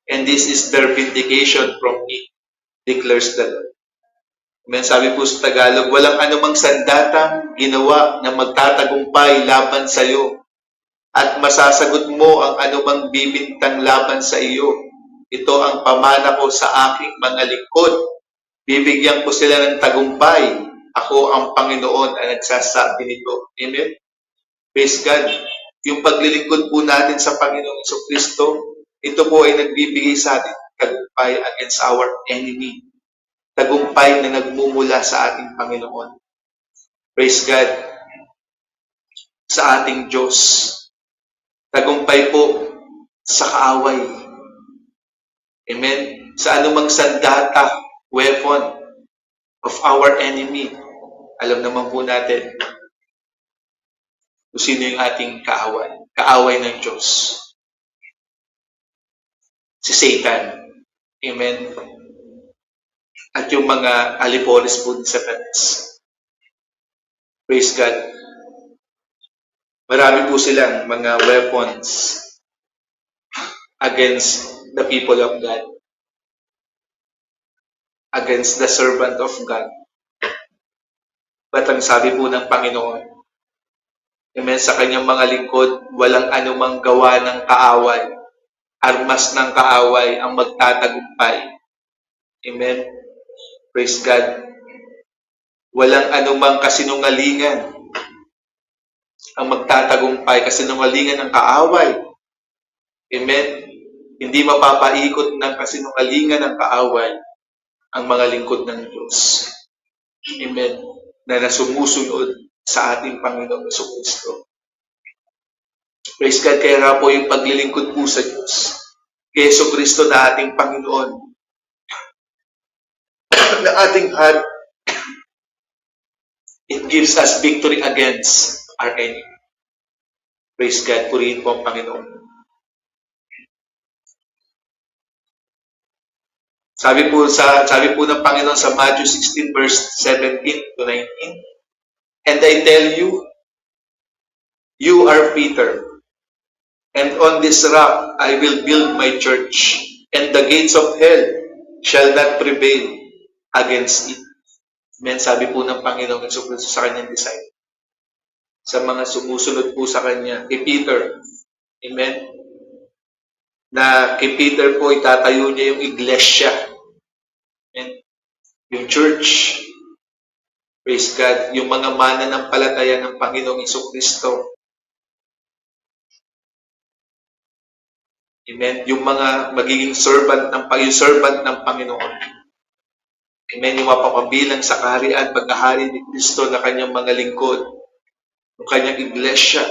and this is their vindication from me, declares the Lord. Amen. Sabi po sa Tagalog, walang anumang sandatang ginawa na magtatagumpay laban sa iyo. at masasagot mo ang anumang bibintang laban sa iyo. Ito ang pamana ko sa aking mga lingkod. Bibigyan ko sila ng tagumpay. Ako ang Panginoon ang nagsasabi nito. Amen? Praise God. Yung paglilingkod po natin sa Panginoong Kristo, ito po ay nagbibigay sa atin tagumpay against our enemy. Tagumpay na nagmumula sa ating Panginoon. Praise God. Sa ating Diyos. Tagumpay po sa kaaway. Amen? Sa anumang sandata, weapon of our enemy. Alam naman po natin kung sino yung ating kaaway. Kaaway ng Diyos. Si Satan. Amen? At yung mga aliporis po ni Satanas. Praise God. Marami po silang mga weapons against the people of God. Against the servant of God. But ang sabi po ng Panginoon, amen, sa kanyang mga lingkod, walang anumang gawa ng kaaway. Armas ng kaaway ang magtatagumpay. Amen. Praise God. Walang anumang kasinungalingan ang magtatagumpay. Kasinungalingan ng kaaway. Amen. Hindi mapapaikot ng kasinungalingan ng kaaway ang mga lingkod ng Diyos. Amen. Na nasumusunod sa ating Panginoong Kristo. Praise God, kaya nga po yung paglilingkod po sa Diyos. Kay Kristo na ating Panginoon. Na ating heart, it gives us victory against our enemy. Praise God, purihin po ang Panginoon. Sabi po ng Panginoon sa Matthew 16 verse 17 to 19, and I tell you, you are Peter, and on this rock I will build my church, and the gates of hell shall not prevail against it. Amen. Sabi po ng Panginoon sa kanyang disciple. Sa mga sumusunod po sa kanya, kay Peter. Amen. Na kay Peter po itatayo niya yung iglesia. Amen. Yung church. Praise God. Yung mga mananampalataya ng Panginoong Kristo. Amen. Yung mga magiging servant ng Panginoon. Amen. Yung mapapabilang sa kaharian, pagkahari ni Kristo na kanyang mga lingkod. Yung kanyang iglesia.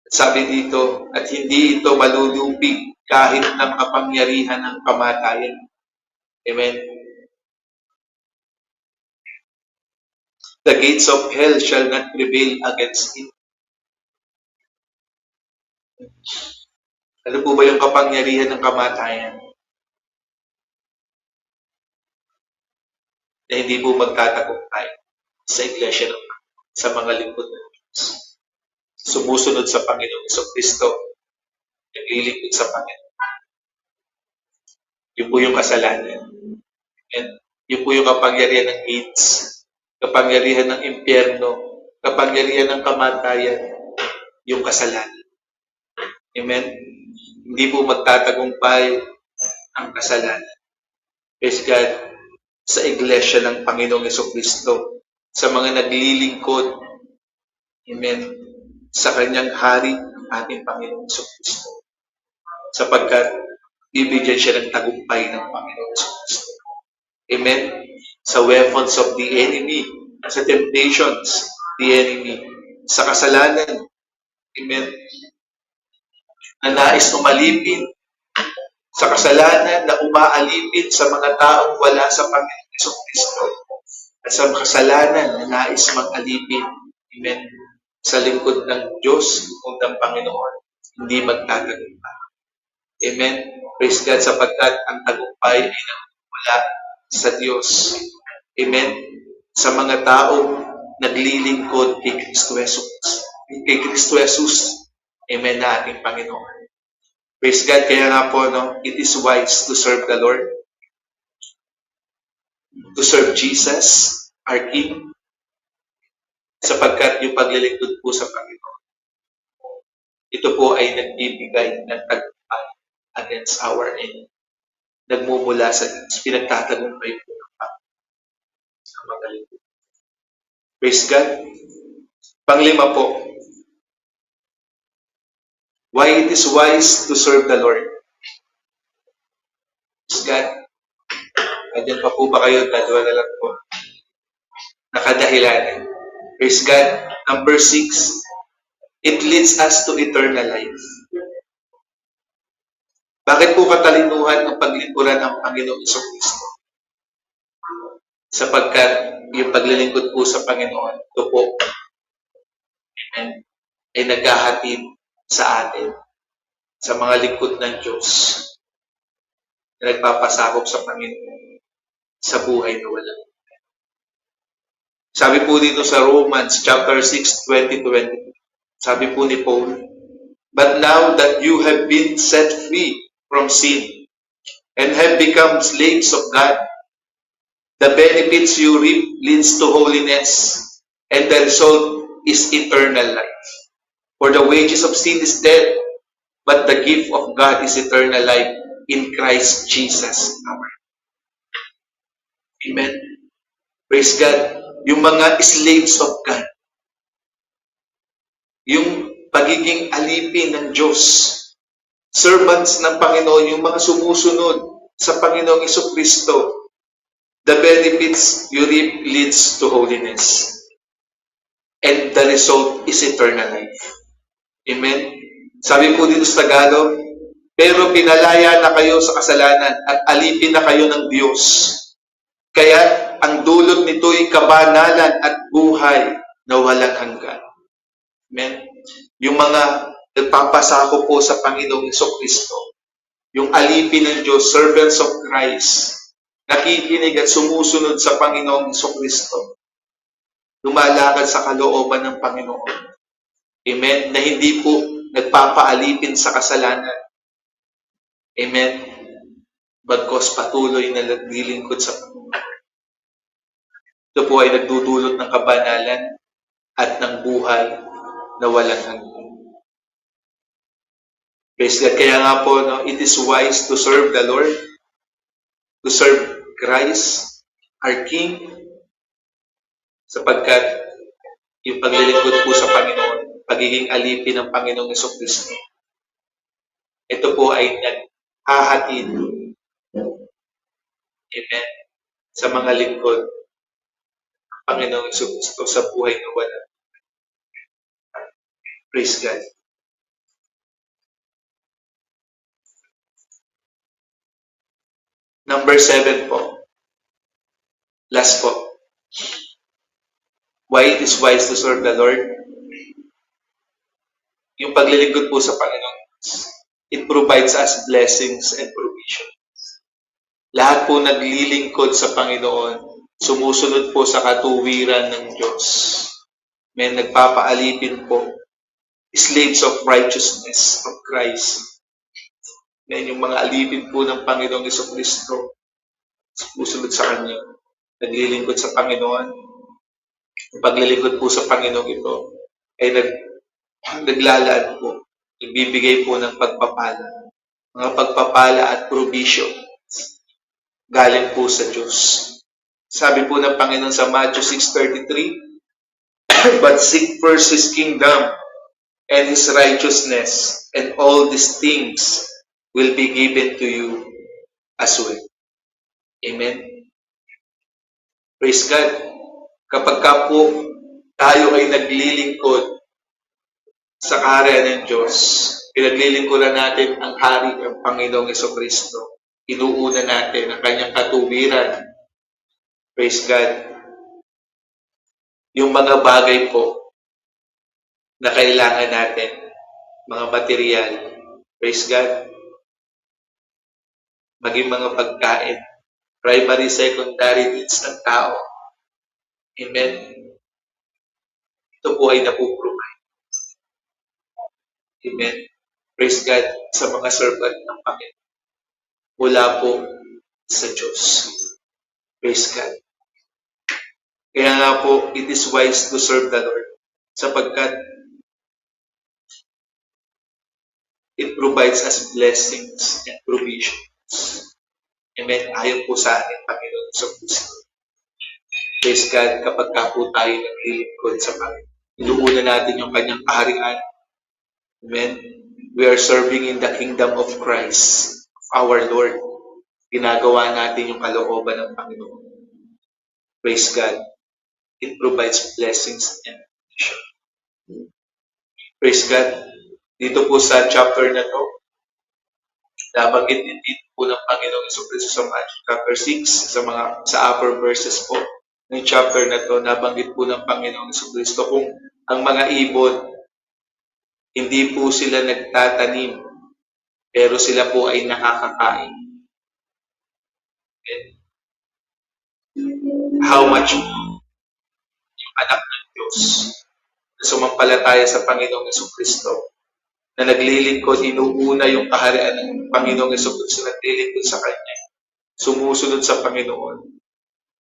Sabi dito, at hindi ito malulupig kahit ng kapangyarihan ng kamatayan. Amen. The gates of hell shall not prevail against it. Ano po ba yung kapangyarihan ng kamatayan? Na hindi po magtatagumpay sa iglesia ng sa mga lingkod ng Diyos. Sumusunod sa Panginoong Kristo. Naglilingkod sa Panginoon. Yun po yung kasalanan. And yun po yung kapangyarihan ng AIDS, kapangyarihan ng impyerno, kapangyarihan ng kamatayan, yung kasalanan. Amen? Hindi po magtatagumpay ang kasalanan. Praise God, sa iglesia ng Panginoong Kristo, sa mga naglilingkod, amen, sa kanyang hari, ating Panginoong Kristo. Sapagkat bibigyan siya ng tagumpay ng Panginoong Kristo. Amen? Sa weapons of the enemy, sa temptations, the enemy, sa kasalanan, amen, na nais umalipin, sa kasalanan na umaalipin sa mga taong wala sa Panginoong Kristo, at sa kasalanan na nais mag-alipin, amen, sa lingkod ng Diyos o ng Panginoon, hindi magtatagumpay. Amen? Praise God, sapagkat ang tagumpay ay nagmumula sa Diyos. Amen? Sa mga taong naglilingkod kay Kristo Jesus. Kay Kristo Jesus. Amen na ating Panginoon. Praise God, kaya nga po, no, it is wise to serve the Lord. To serve Jesus, our King. Sapagkat yung paglilingkod po sa Panginoon, ito po ay nagbibigay ng tagumpay against our enemy. Nagmumula sa Diyos, pinagtatagumpay po ng Panginoon sa mga lingkod. Praise God. Panglima po, why it is wise to serve the Lord. Praise God. Nandiyan pa po ba kayo? Dalawa na lang po. Nakadahilanan. Praise God. Number 6, it leads us to eternal life. Bakit po katalinuhan ang paglingkuran ng Panginoong Kristo? Sapagkat yung paglilingkod po sa Panginoon, ito po, amen, ay naghahatid sa atin, sa mga lingkod ng Diyos, na nagpapasakop sa Panginoon, sa buhay na wala. Sabi po dito sa Romans chapter 6, 20-22, sabi po ni Paul, but now that you have been set free from sin and have become slaves of God, the benefits you reap leads to holiness, and the result is eternal life. For the wages of sin is death, but the gift of God is eternal life in Christ Jesus our Lord. Amen. Praise God. Yung mga slaves of God, yung pagiging alipin ng Diyos, servants ng Panginoon, yung mga sumusunod sa Panginoong Kristo, the benefits you reap leads to holiness. And the result is eternal life. Amen? Sabi po dito sa Tagalog, pero pinalaya na kayo sa kasalanan at alipin na kayo ng Diyos. Kaya ang dulot nito'y kabanalan at buhay na walang hanggan. Amen? Yung mga nagpapasako po sa Panginoong Kristo, yung alipin ng Diyos, servants of Christ, nakikinig at sumusunod sa Panginoong Kristo, lumalakad sa kalooban ng Panginoon. Amen? Na hindi po nagpapaalipin sa kasalanan. Amen? Bagkos patuloy na naglilingkod sa Panginoon. Ito po ay nagdudulot ng kabanalan at ng buhay na walang hanggan. Praise God. Kaya nga po, no, it is wise to serve the Lord, to serve Christ, our King, sapagkat yung paglilingkod po sa Panginoon, pagiging alipin ng Panginoong Kristo, ito po ay naghahatid, amen, sa mga lingkod ng Panginoong Kristo sa buhay na wala. Praise God. Number 7 po. Last po. Why it is wise to serve the Lord? Yung paglilingkod po sa Panginoon, it provides us blessings and provision. Lahat po naglilingkod sa Panginoon, sumusunod po sa katuwiran ng Diyos. May nagpapaalipin po, slaves of righteousness of Christ. May yung mga alipin po ng Panginoong Kristo, sumusunod sa Kanya, naglilingkod sa Panginoon. Ang paglilingkod po sa Panginoong ito ay naglalaan po, nagbibigay po ng pagpapala, mga pagpapala at provision galing po sa Diyos. Sabi po ng Panginoon sa Matthew 6:33, but seek first His kingdom and His righteousness, and all these things will be given to you as well. Amen. Praise God. Kapag ka po tayo ay naglilingkod sa kaharian ng Diyos, pinaglilingkuran natin ang hari ng Panginoong Kristo. Inuuna natin ang kanyang katuwiran. Praise God. Yung mga bagay po na kailangan natin, mga material, praise God, maging mga pagkain, primary, secondary needs ng tao. Amen. Ito po ay napuprovide. Amen. Praise God sa mga servant ng Panginoon. Mula po sa Diyos. Praise God. Kaya nga po, it is wise to serve the Lord. Sapagkat It provides us blessings and provisions. Amen. Ayon po sa ating Panginoon sa Kristo. Praise God, kapag ka po tayo naglilingkod sa Panginoon, inuuna natin yung kanyang kaharian. Amen. We are serving in the kingdom of Christ, our Lord. Ginagawa natin yung kalooban ng Panginoon. Praise God. It provides blessings and provision. Praise God. Dito po sa chapter na to, nabanggit din dito po ng Panginoong Jesucristo sa Matthew chapter 6, sa upper verses po ng chapter na to, nabanggit po ng Panginoong Jesucristo kung ang mga ibon, hindi po sila nagtatanim, pero sila po ay nakakakain. And how much yung anak ng Diyos na sumampalataya sa Panginoong Jesucristo, na naglilingkod, inuuna yung kaharian ng Panginoong Jesucristo, naglilingkod sa Kanya, sumusunod sa Panginoon,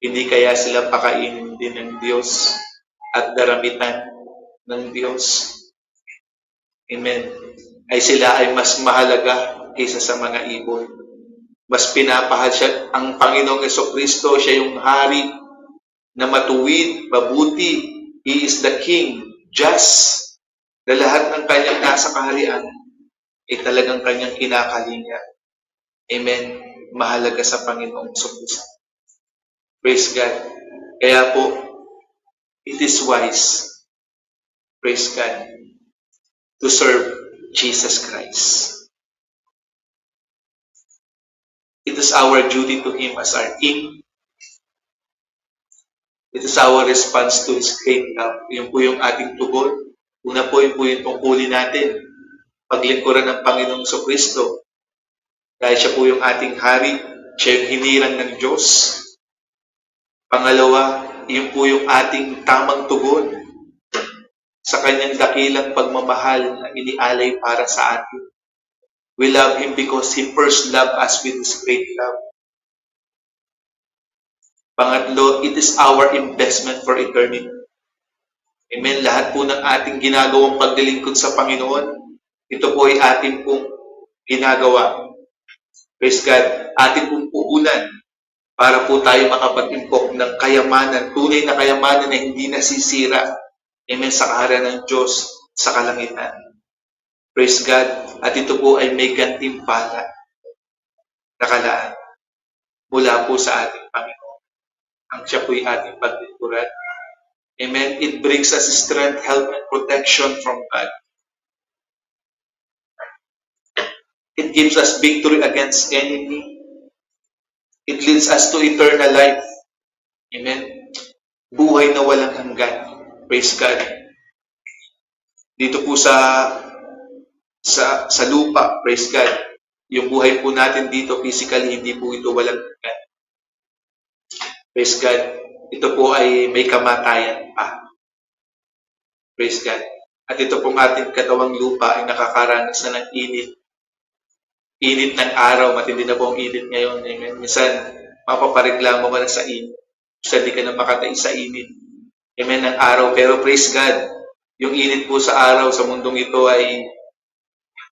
hindi kaya sila pakainin din ng Diyos at daramitan ng Diyos. Amen. Ay sila ay mas mahalaga kaysa sa mga ibon. Mas pinapahal siya, ang Panginoong Jesucristo, siya yung hari na matuwid, mabuti. He is the King, just, na lahat ng kanyang nasa kaharian ay talagang kanyang kinakalinga. Amen. Mahalaga sa Panginoong Jesucristo. Praise God. Kaya po, it is wise, praise God, to serve Jesus Christ. It is our duty to Him as our King. It is our response to His great love. Yun po yung ating tugon. Una po, yun po yung tungkulin natin. Paglingkuran ng Panginoong Jesucristo. Dahil siya po yung ating hari, siya yung hinirang ng Diyos. Pangalawa, yun po yung ating tamang tugon sa kanyang dakilang pagmamahal na inialay para sa atin. We love Him because He first loved us with His great love. Pangatlo, it is our investment for eternity. Amen. Lahat po ng ating ginagawang paglilingkod sa Panginoon, ito po ay ating pong ginagawa. Praise God. Ating pong puhunan para po tayo makapag-impok ng kayamanan, tunay na kayamanan na hindi nasisira. Amen. Sa kaharian ng Diyos sa kalangitan. Praise God. At ito po ay may gantimpala na kalaan mula po sa ating Panginoon. Ang siya po ay ating paglingkuran. Amen. It brings us strength, help, and protection from God. It gives us victory against enemy. It leads us to eternal life. Amen. Buhay na walang hanggan. Praise God. Dito po sa lupa, praise God. Yung buhay po natin dito physically, hindi po ito walang hanggan. Praise God. Ito po ay may kamatayan pa. Praise God. At ito pong ating katawang lupa ay nakakaranas na ng init. Init ng araw, matindi na po ang init ngayon. Amen. Minsan, mapapareklamo ka na sa init. Minsan, di ka na makatay sa init. Amen, ng araw. Pero praise God, yung init po sa araw, sa mundong ito ay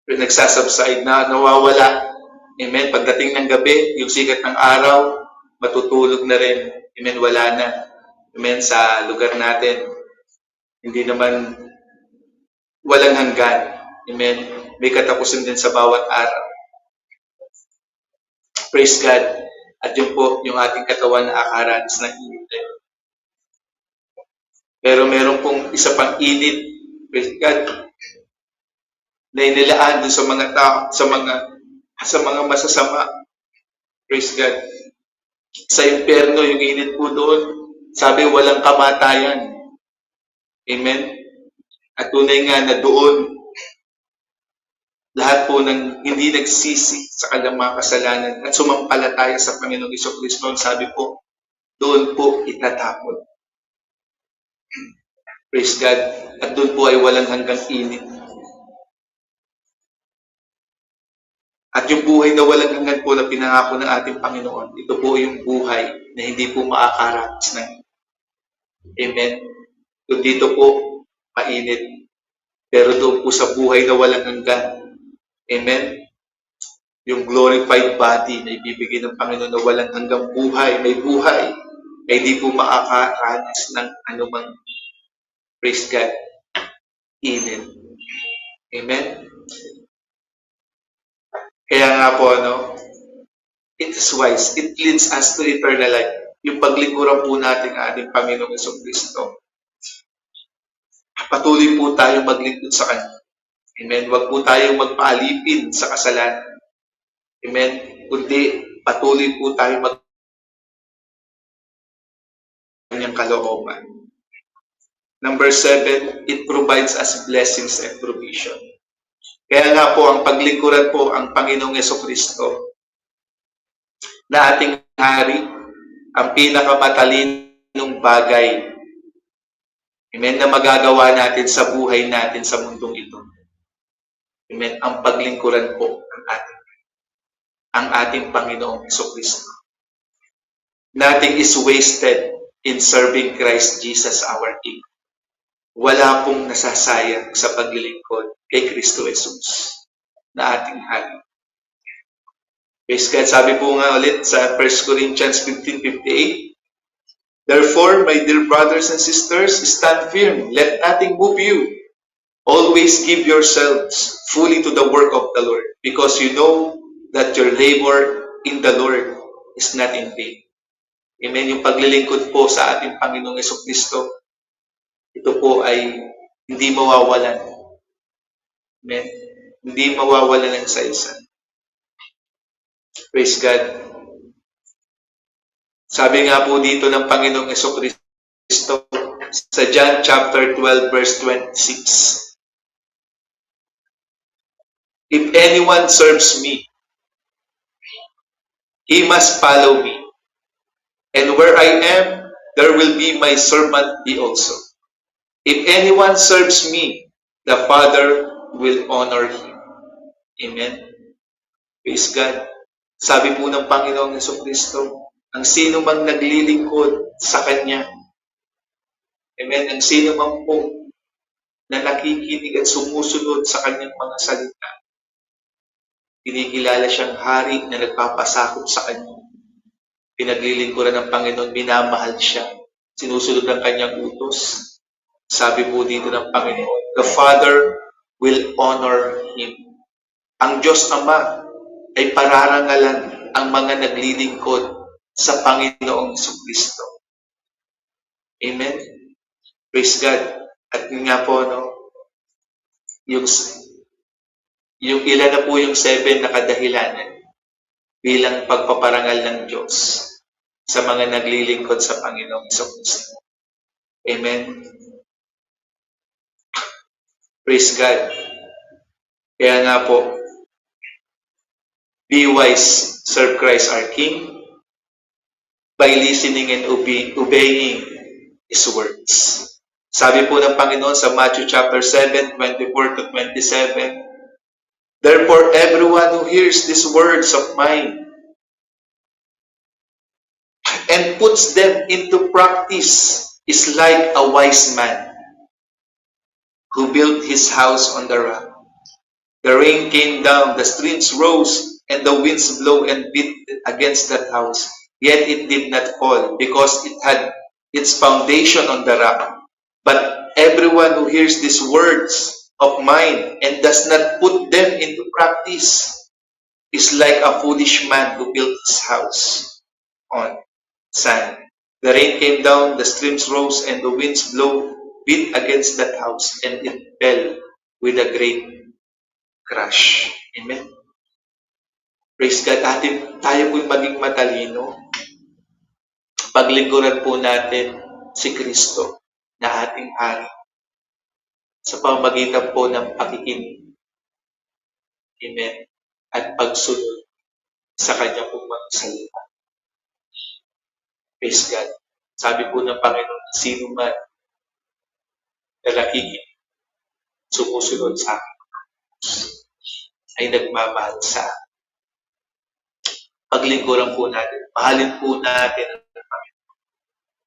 nagsasubside na, nawawala. Amen. Pagdating ng gabi, yung sikat ng araw, matutulog na rin. Amen, wala na. Amen, sa lugar natin. Hindi naman walang hanggan. Amen. May katapusan din sa bawat araw. Praise God. At yun po, yung ating katawan na akaranas ng init. Pero meron pong isa pang init, praise God, na inilaan doon sa mga tao, sa mga masasama. Praise God. Sa impyerno, yung init po doon, sabi walang kamatayan. Amen. At tunay nga na doon, lahat po ng hindi nagsisi sa kanilang mga kasalanan at sumampalataya sa Panginoong Jesucristo, sabi po, doon po itatapon. Praise God. At doon po ay walang hanggang init. At yung buhay na walang hanggan po na pinangako ng ating Panginoon, ito po yung buhay na hindi po makakaranas ng Amen. Kung dito po, mainit. Pero doon po sa buhay na walang hanggan, Amen? Yung glorified body na ibibigay ng Panginoon na walang hanggang buhay, may buhay, ay di po makakaranas ng anumang, praise God, init. Amen? Kaya nga po, it is wise. It leads us to eternal life. Yung paglingkuran po natin ang ating Panginoong Jesucristo. Patuloy po tayong maglingkod sa Kanya. Amen? Huwag po tayong magpaalipin sa kasalanan. Amen? Kundi patuloy po tayong kanyang kalooban. Number 7, it provides us blessings and provision. Kaya nga po, ang paglingkuran po ang Panginoong Jesucristo na ating hari, ang pinakamatalinong bagay, amen, na magagawa natin sa buhay natin sa mundong ito. Amen, ang paglingkuran po ang ating Panginoong Jesucristo. Nothing is wasted in serving Christ Jesus our King. Wala pong nasasayang sa paglilingkod kay Kristo Jesus na ating hari. Praise God. Sabi po nga ulit sa 1 Corinthians 15:58, therefore, my dear brothers and sisters, stand firm. Let nothing move you. Always give yourselves fully to the work of the Lord, because you know that your labor in the Lord is not in vain. Amen. Yung paglilingkod po sa ating Panginoong Jesucristo, ito po ay hindi mawawalan. Amen. Hindi mawawalan ng isa-isa. Praise God. Sabi nga po dito ng Panginoong Jesucristo sa John chapter 12 verse 26. If anyone serves me, he must follow me. And where I am, there will be my servant be also. If anyone serves me, the Father will honor him. Amen. Praise God. Sabi po ng Panginoong Jesucristo, ang sino mang naglilingkod sa Kanya, amen, ang sino mang po na nakikinig at sumusunod sa Kanyang mga salita, kinikilala siyang hari na nagpapasakop sa Kanya. Pinaglilingkuran ng Panginoon, minamahal siya, sinusunod ang Kanyang utos. Sabi po dito ng Panginoon, the Father will honor him. Ang Diyos Ama ay pararangalan ang mga naglilingkod sa Panginoong Jesucristo. Amen? Praise God. At yun nga po, yung ilan na po yung 7 na kadahilanan bilang pagpaparangal ng Diyos sa mga naglilingkod sa Panginoong Jesucristo. Amen? Praise God. Kaya nga po, be wise, serve Christ our King by listening and obeying His words. Sabi po ng Panginoon sa Matthew chapter 7, 24 to 27, therefore, everyone who hears these words of mine and puts them into practice is like a wise man who built his house on the rock. The rain came down, the streams rose, and the winds blow and beat against that house. Yet it did not fall, because it had its foundation on the rock. But everyone who hears these words of mine and does not put them into practice is like a foolish man who built his house on sand. The rain came down, the streams rose, and the winds beat against that house, and it fell with a great crash. Amen. Praise God. Tayo po'y maging matalino. Paglingkuran po natin si Kristo na ating hari sa pamamagitan po ng pakikinig. Amen. At pagsunod sa Kanya pong mga salita. Praise God. Sabi po ng Panginoon, sino man na nakikinig, sumusunod sa akin, ay nagmamahal sa akin. Paglingkuran po natin. Mahalin po natin ang Panginoon.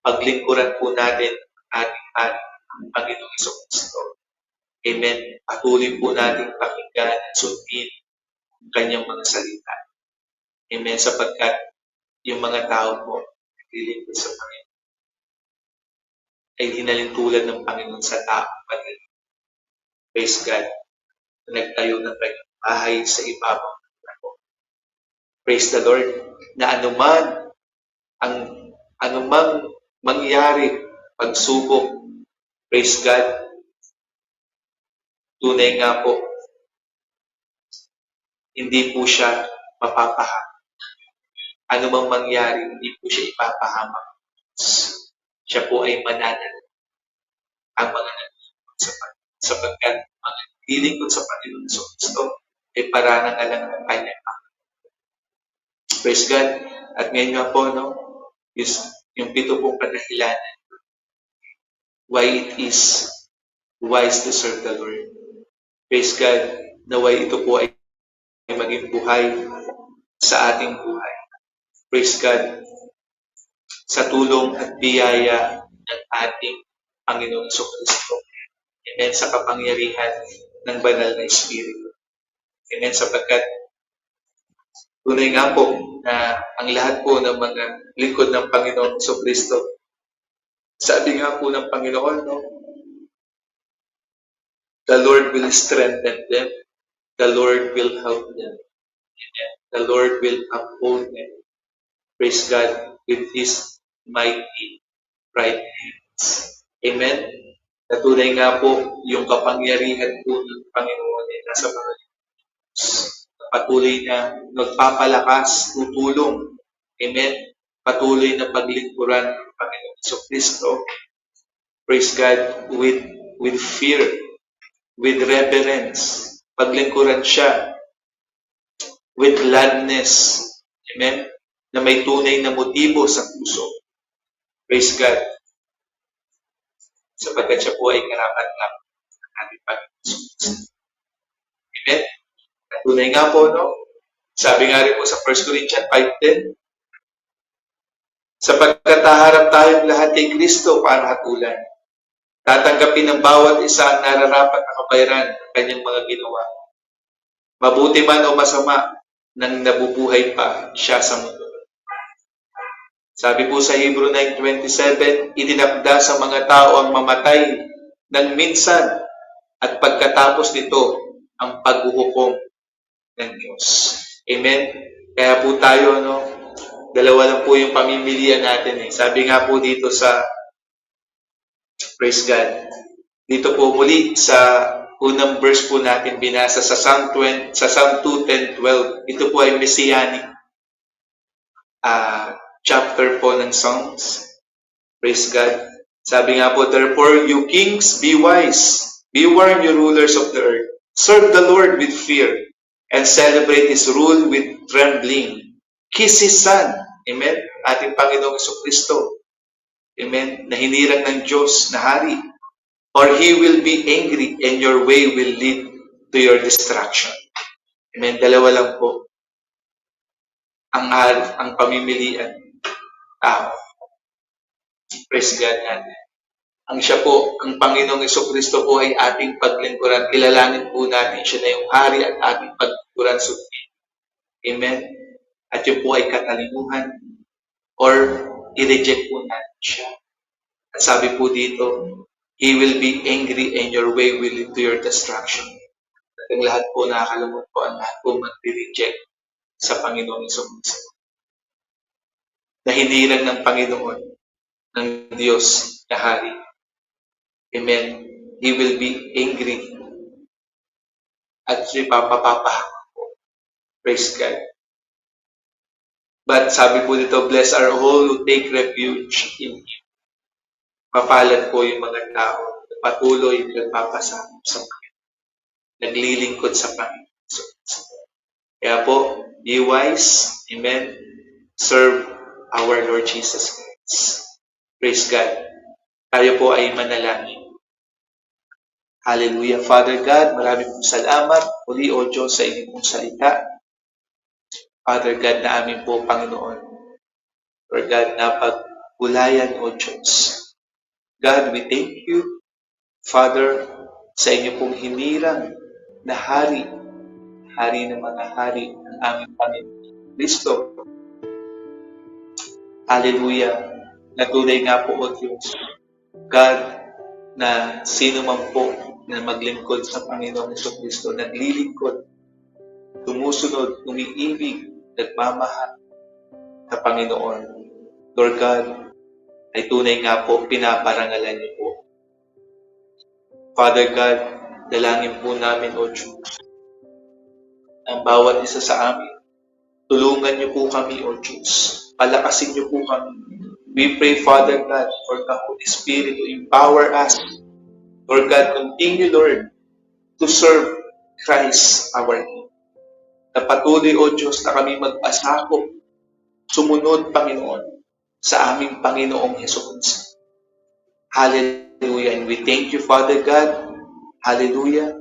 Paglingkuran po natin ang Panginoong Jesucristo. Amen. Patuloy po natin pakinggan at sundin ang kanyang mga salita. Amen. Sapagkat yung mga tao po naglilingkod sa Panginoon ay hinalin tulad ng Panginoon sa tao. Praise God. Nagtayo ng kanyang bahay sa ibabaw ng lago. Praise the Lord. Na anumang mangyari, pagsubok, praise God, tunay nga po, hindi po siya mapapahamak. Anumang mangyari, hindi po siya ipapahamak. Siya po ay mananalo ang mga naglilingkod sa Panginoon. Sapagkat mga naglilingkod sa Panginoon sa Kristo ay parangalan ng kanyang Ama. Praise God. At ngayon nga po, no, yung 7 pong kadahilanan why it is wise to serve the Lord. Praise God, na why ito po ay maging buhay sa ating buhay. Praise God, sa tulong at biyaya ng ating Panginoon Kristo. Amen, sa kapangyarihan ng banal na Espiritu. Amen, sapagkat tunay nga po na ang lahat po ng mga lingkod ng Panginoon Kristo, sabi nga po ng Panginoon, no, the Lord will strengthen them. The Lord will help them. Amen. The Lord will uphold them. Praise God with His mighty right hands. Amen. Natunay nga po yung kapangyarihan po ng Panginoon ay nasa mga patuloy na nagpapalakas, tutulong. Amen. Patuloy na paglingkuran ng Panginoon sa Kristo. Praise God with fear, with reverence. Paglingkuran siya with gladness. Amen. Na may tunay na motibo sa puso. Praise God. Sapagkat siya po ay karapat-dapat ng ating Panginoon. Amen. Tunay nga po, no? Sabi nga rin po sa 1 Corinthians 5:10, sapagkat haharap tayong lahat kay Kristo para hatulan. Tatanggapin ng bawat isa ang nararapat na kabayaran ng kanyang mga ginawa. Mabuti man o masama, nang nabubuhay pa siya sa mundo. Sabi po sa Hebrew 9:27, itinakda sa mga tao ang mamatay ng minsan at pagkatapos nito ang paghuhukom ng Diyos. Amen? Kaya po tayo, no, dalawa lang po yung pamimilian natin. Sabi nga po dito sa, praise God, dito po muli sa unang verse po natin binasa sa Psalm 2:10-12. Ito po ay Messianic chapter po ng Psalms. Praise God. Sabi nga po, therefore you kings be wise, be warned you rulers of the earth. Serve the Lord with fear and celebrate His rule with trembling. Kiss His Son. Amen. Ating Panginoong Kristo. Amen. Na hinirang ng Diyos na hari. Or He will be angry and your way will lead to your destruction. Amen. Dalawa lang po ang pamimilian. Praise God natin. Ang siya po, ang Panginoong Kristo po ay ating paglingkuran. Kilalanin po natin siya na yung hari at ating paglingkuran sundin. Amen. At yun po ay katalimuhan or i-reject po natin siya. At sabi po dito, He will be angry and your way will lead to your destruction. At ang lahat po nakakalungkot po, ang lahat po mag-reject sa Panginoong Kristo. Na hinirang ng Panginoon, ng Diyos na hari. Amen. He will be angry. At siya papapahamak po. Praise God. But sabi po dito, bless are all who take refuge in Him. Mapalad po yung mga tao na patuloy nagpapasakop sa Panginoon. Naglilingkod sa Panginoon. Kaya po, be wise. Amen. Serve our Lord Jesus Christ. Praise God. Tayo po ay manalangin. Hallelujah. Father God, maraming pong salamat. Uli, O Diyos, sa inyong pong salita. Father God, na amin po, Panginoon. Lord God, na pagbulayan, O Diyos. God, we thank you, Father, sa inyong pong hinirang na hari Hari ng mga hari ng aming Panginoon Kristo. Hallelujah. Natunay nga po, O Diyos, God, na sino man po na maglingkod sa Panginoong Kristo, naglilingkod, tumusunod, umiibig, nagmamahal sa Panginoon. Lord God, ay tunay nga po, pinaparangalan niyo po. Father God, dalangin po namin, O Diyos, ang bawat isa sa amin. Tulungan niyo po kami, O Diyos. Palakasin niyo po kami. We pray, Father God, for the Holy Spirit to empower us. Lord God, continue, Lord, to serve Christ our King. Na patuloy, O Diyos, na kami mag-asakop, sumunod, Panginoon, sa aming Panginoong Hesus. Hallelujah. And we thank you, Father God. Hallelujah.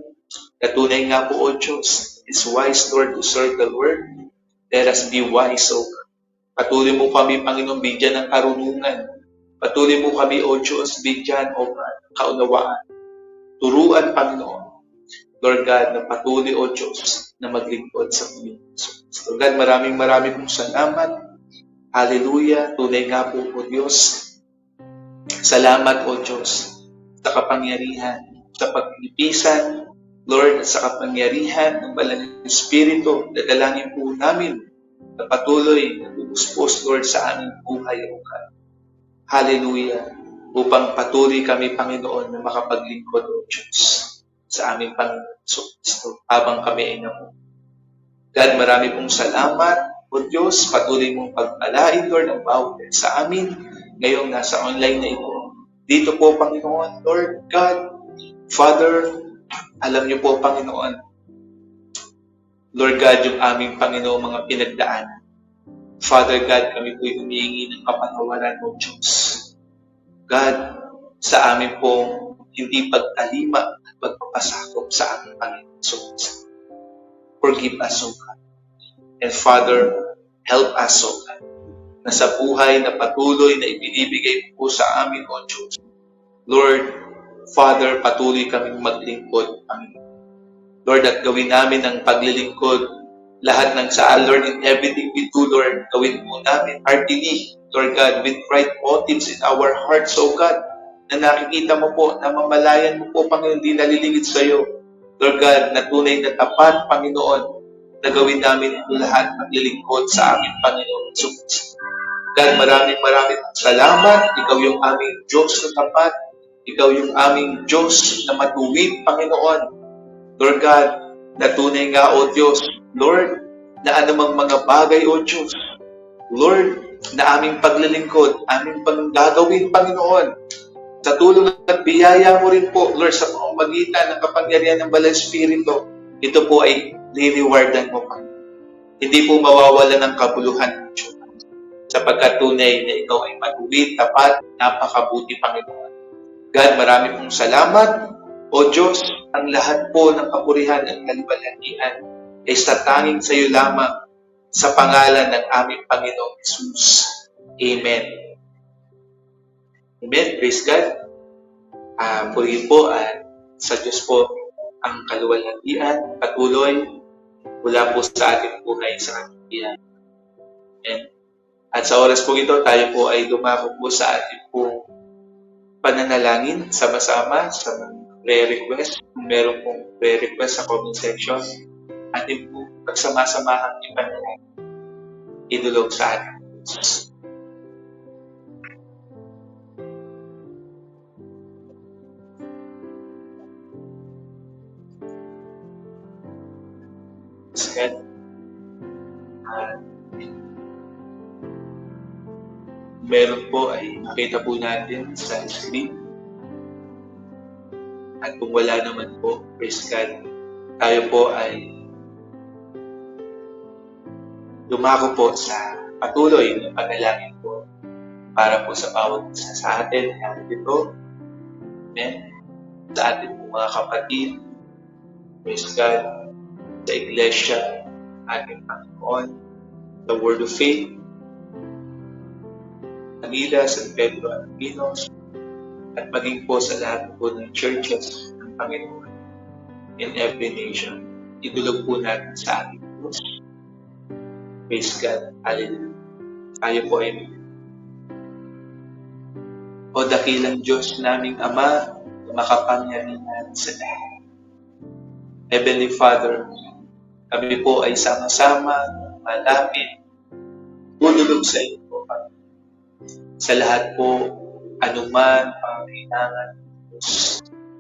Katunay nga po, O Diyos, it's wise, Lord, to serve the Lord. Let us be wise, O God. Patuloy mo kami, Panginoon, bigyan ng karunungan. Patuloy mo kami, O Diyos, bigyan, O God, kaunawaan. Turuan, Panginoon. Lord God, na patuloy, O Diyos, na maglingkod sa Panginoon. Lord God, maraming pong salamat. Hallelujah. Tunay nga po, O Diyos. Salamat, O Diyos, sa kapangyarihan, sa pagpilipisan, Lord, at sa kapangyarihan ng Banal na Espiritu. Dadalangin po namin na patuloy na pupuspos, Lord, sa aming buhay, O God. Hallelujah. Upang patuloy kami, Panginoon, na makapaglingkod, O Diyos, sa aming Panginoon Kristo, habang kami ay namuhay. God, marami pong salamat, O Diyos. Patuloy mong pagpalain, Lord, ang bawat sa amin ngayong nasa online na ito. Dito po, Panginoon, Lord God, Father, alam niyo po, Panginoon, Lord God, yung aming Panginoon mga pinagdaan. Father God, kami po'y humihingi ng kapatawaran, O Diyos. God, sa amin pong hindi pagtalima at pagpapasakop sa aming Panginoon. Forgive us, O God. And Father, help us, O God, na sa buhay na patuloy na ibinibigay po sa amin, O Diyos. Lord, Father, patuloy kaming maglingkod, Panginoon. Lord, at gawin namin ang paglilingkod, lahat ng saan, Lord, in everything we do, Lord, gawin po namin heartily, Lord God, with right motives in our hearts, O God, na nakikita mo po, na mamalayan mo po, Panginoon, di nalilingid sa iyo. Lord God, na tunay na tapat, Panginoon, na gawin namin ito lahat paglilingkod sa aming Panginoon Jesus. God, maraming salamat. Ikaw yung aming Diyos na tapat. Ikaw yung aming Diyos na matuwid, Panginoon. Lord God, na tunay nga, O Diyos, Lord, na anumang mga bagay, O Diyos, Lord, na aming paglilingkod, aming gagawin, Panginoon, sa tulong at biyaya mo rin po, Lord, sa pamamagitan ng kapangyarihan ng Banal na Espiritu, ito po ay ni-rewardan mo, Panginoon. Hindi po mawawala ng kabuluhan, Diyos, sapagkat tunay na ikaw ay matuwid, tapat, napakabuti, Panginoon. God, marami pong salamat, O Diyos, ang lahat po ng kapurihan at kaluwalhatian ay sa tanging sa iyo lamang sa pangalan ng aming Panginoong Jesus. Amen. Amen. Praise God. Purihin po sa Diyos po ang kaluwalhatian, patuloy, mula po sa ating buhay sa kanya. Amen. At sa oras po ito, tayo po ay dumako po sa ating po pananalangin, sama-sama sa prayer request. Kung meron pong prayer request sa comment section, ating po pagsama-samahang ipanalangin, idulog sa ating Diyos. Meron po ay makita po natin sa screen. At kung wala naman po, praise God, tayo po ay dumako po sa patuloy na panalangin po para po sa bawat isa sa atin dito. Amen. Sa ating mga kapatid, praise God, sa Iglesia, ating Panginoon, the Word of Faith, Manila, San Pedro at Pinos, at maging po sa lahat po ng churches ng Panginoon in every nation. idulog po natin sa ating Diyos. Praise God. Hallelujah. Tayo po ay O dakilang Diyos naming Ama, na makapangyarihan sa lahat. Heavenly Father, kami po ay sama-sama, malapit, tululog sa iyo po. Sa lahat po, anuman ang kailangan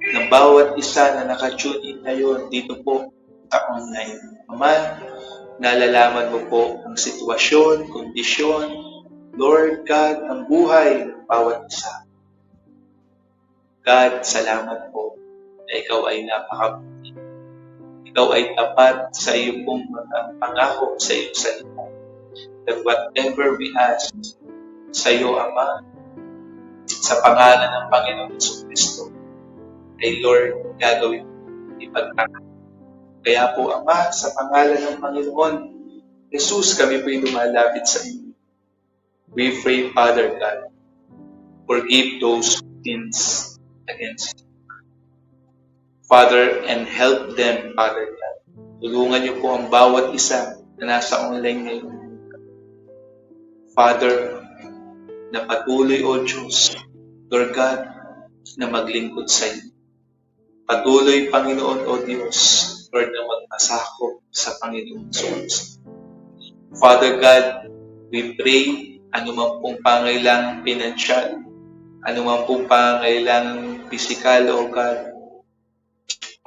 ng bawat isa na nakatune in ngayon dito po sa online. Ama, nalalaman mo po ang sitwasyon, kondisyon, Lord God, ang buhay ng bawat isa. God, salamat po na ikaw ay napakabuti. Ikaw ay tapat sa iyong mga pangako sa iyong salita. That whatever we ask sa iyo, Ama, sa pangalan ng Panginoon Jesucristo, ay Lord, gagawin mo ipagtanggap. Kaya po, Ama, sa pangalan ng Panginoon Jesus, kami po'y lumalapit sa iyo. We pray, Father God, forgive those sins against you. Father, and help them, Father God. Tulungan niyo po ang bawat isa na nasa online ngayon. Father, na patuloy, O Diyos, Lord God, na maglingkod sa iyo. Patuloy, Panginoon, O Diyos, Lord, na magpasakop sa Panginoon Jesus. Father God, we pray, anuman pong pangailangang pinansyal, anuman pong pangailangang pisikal, O God,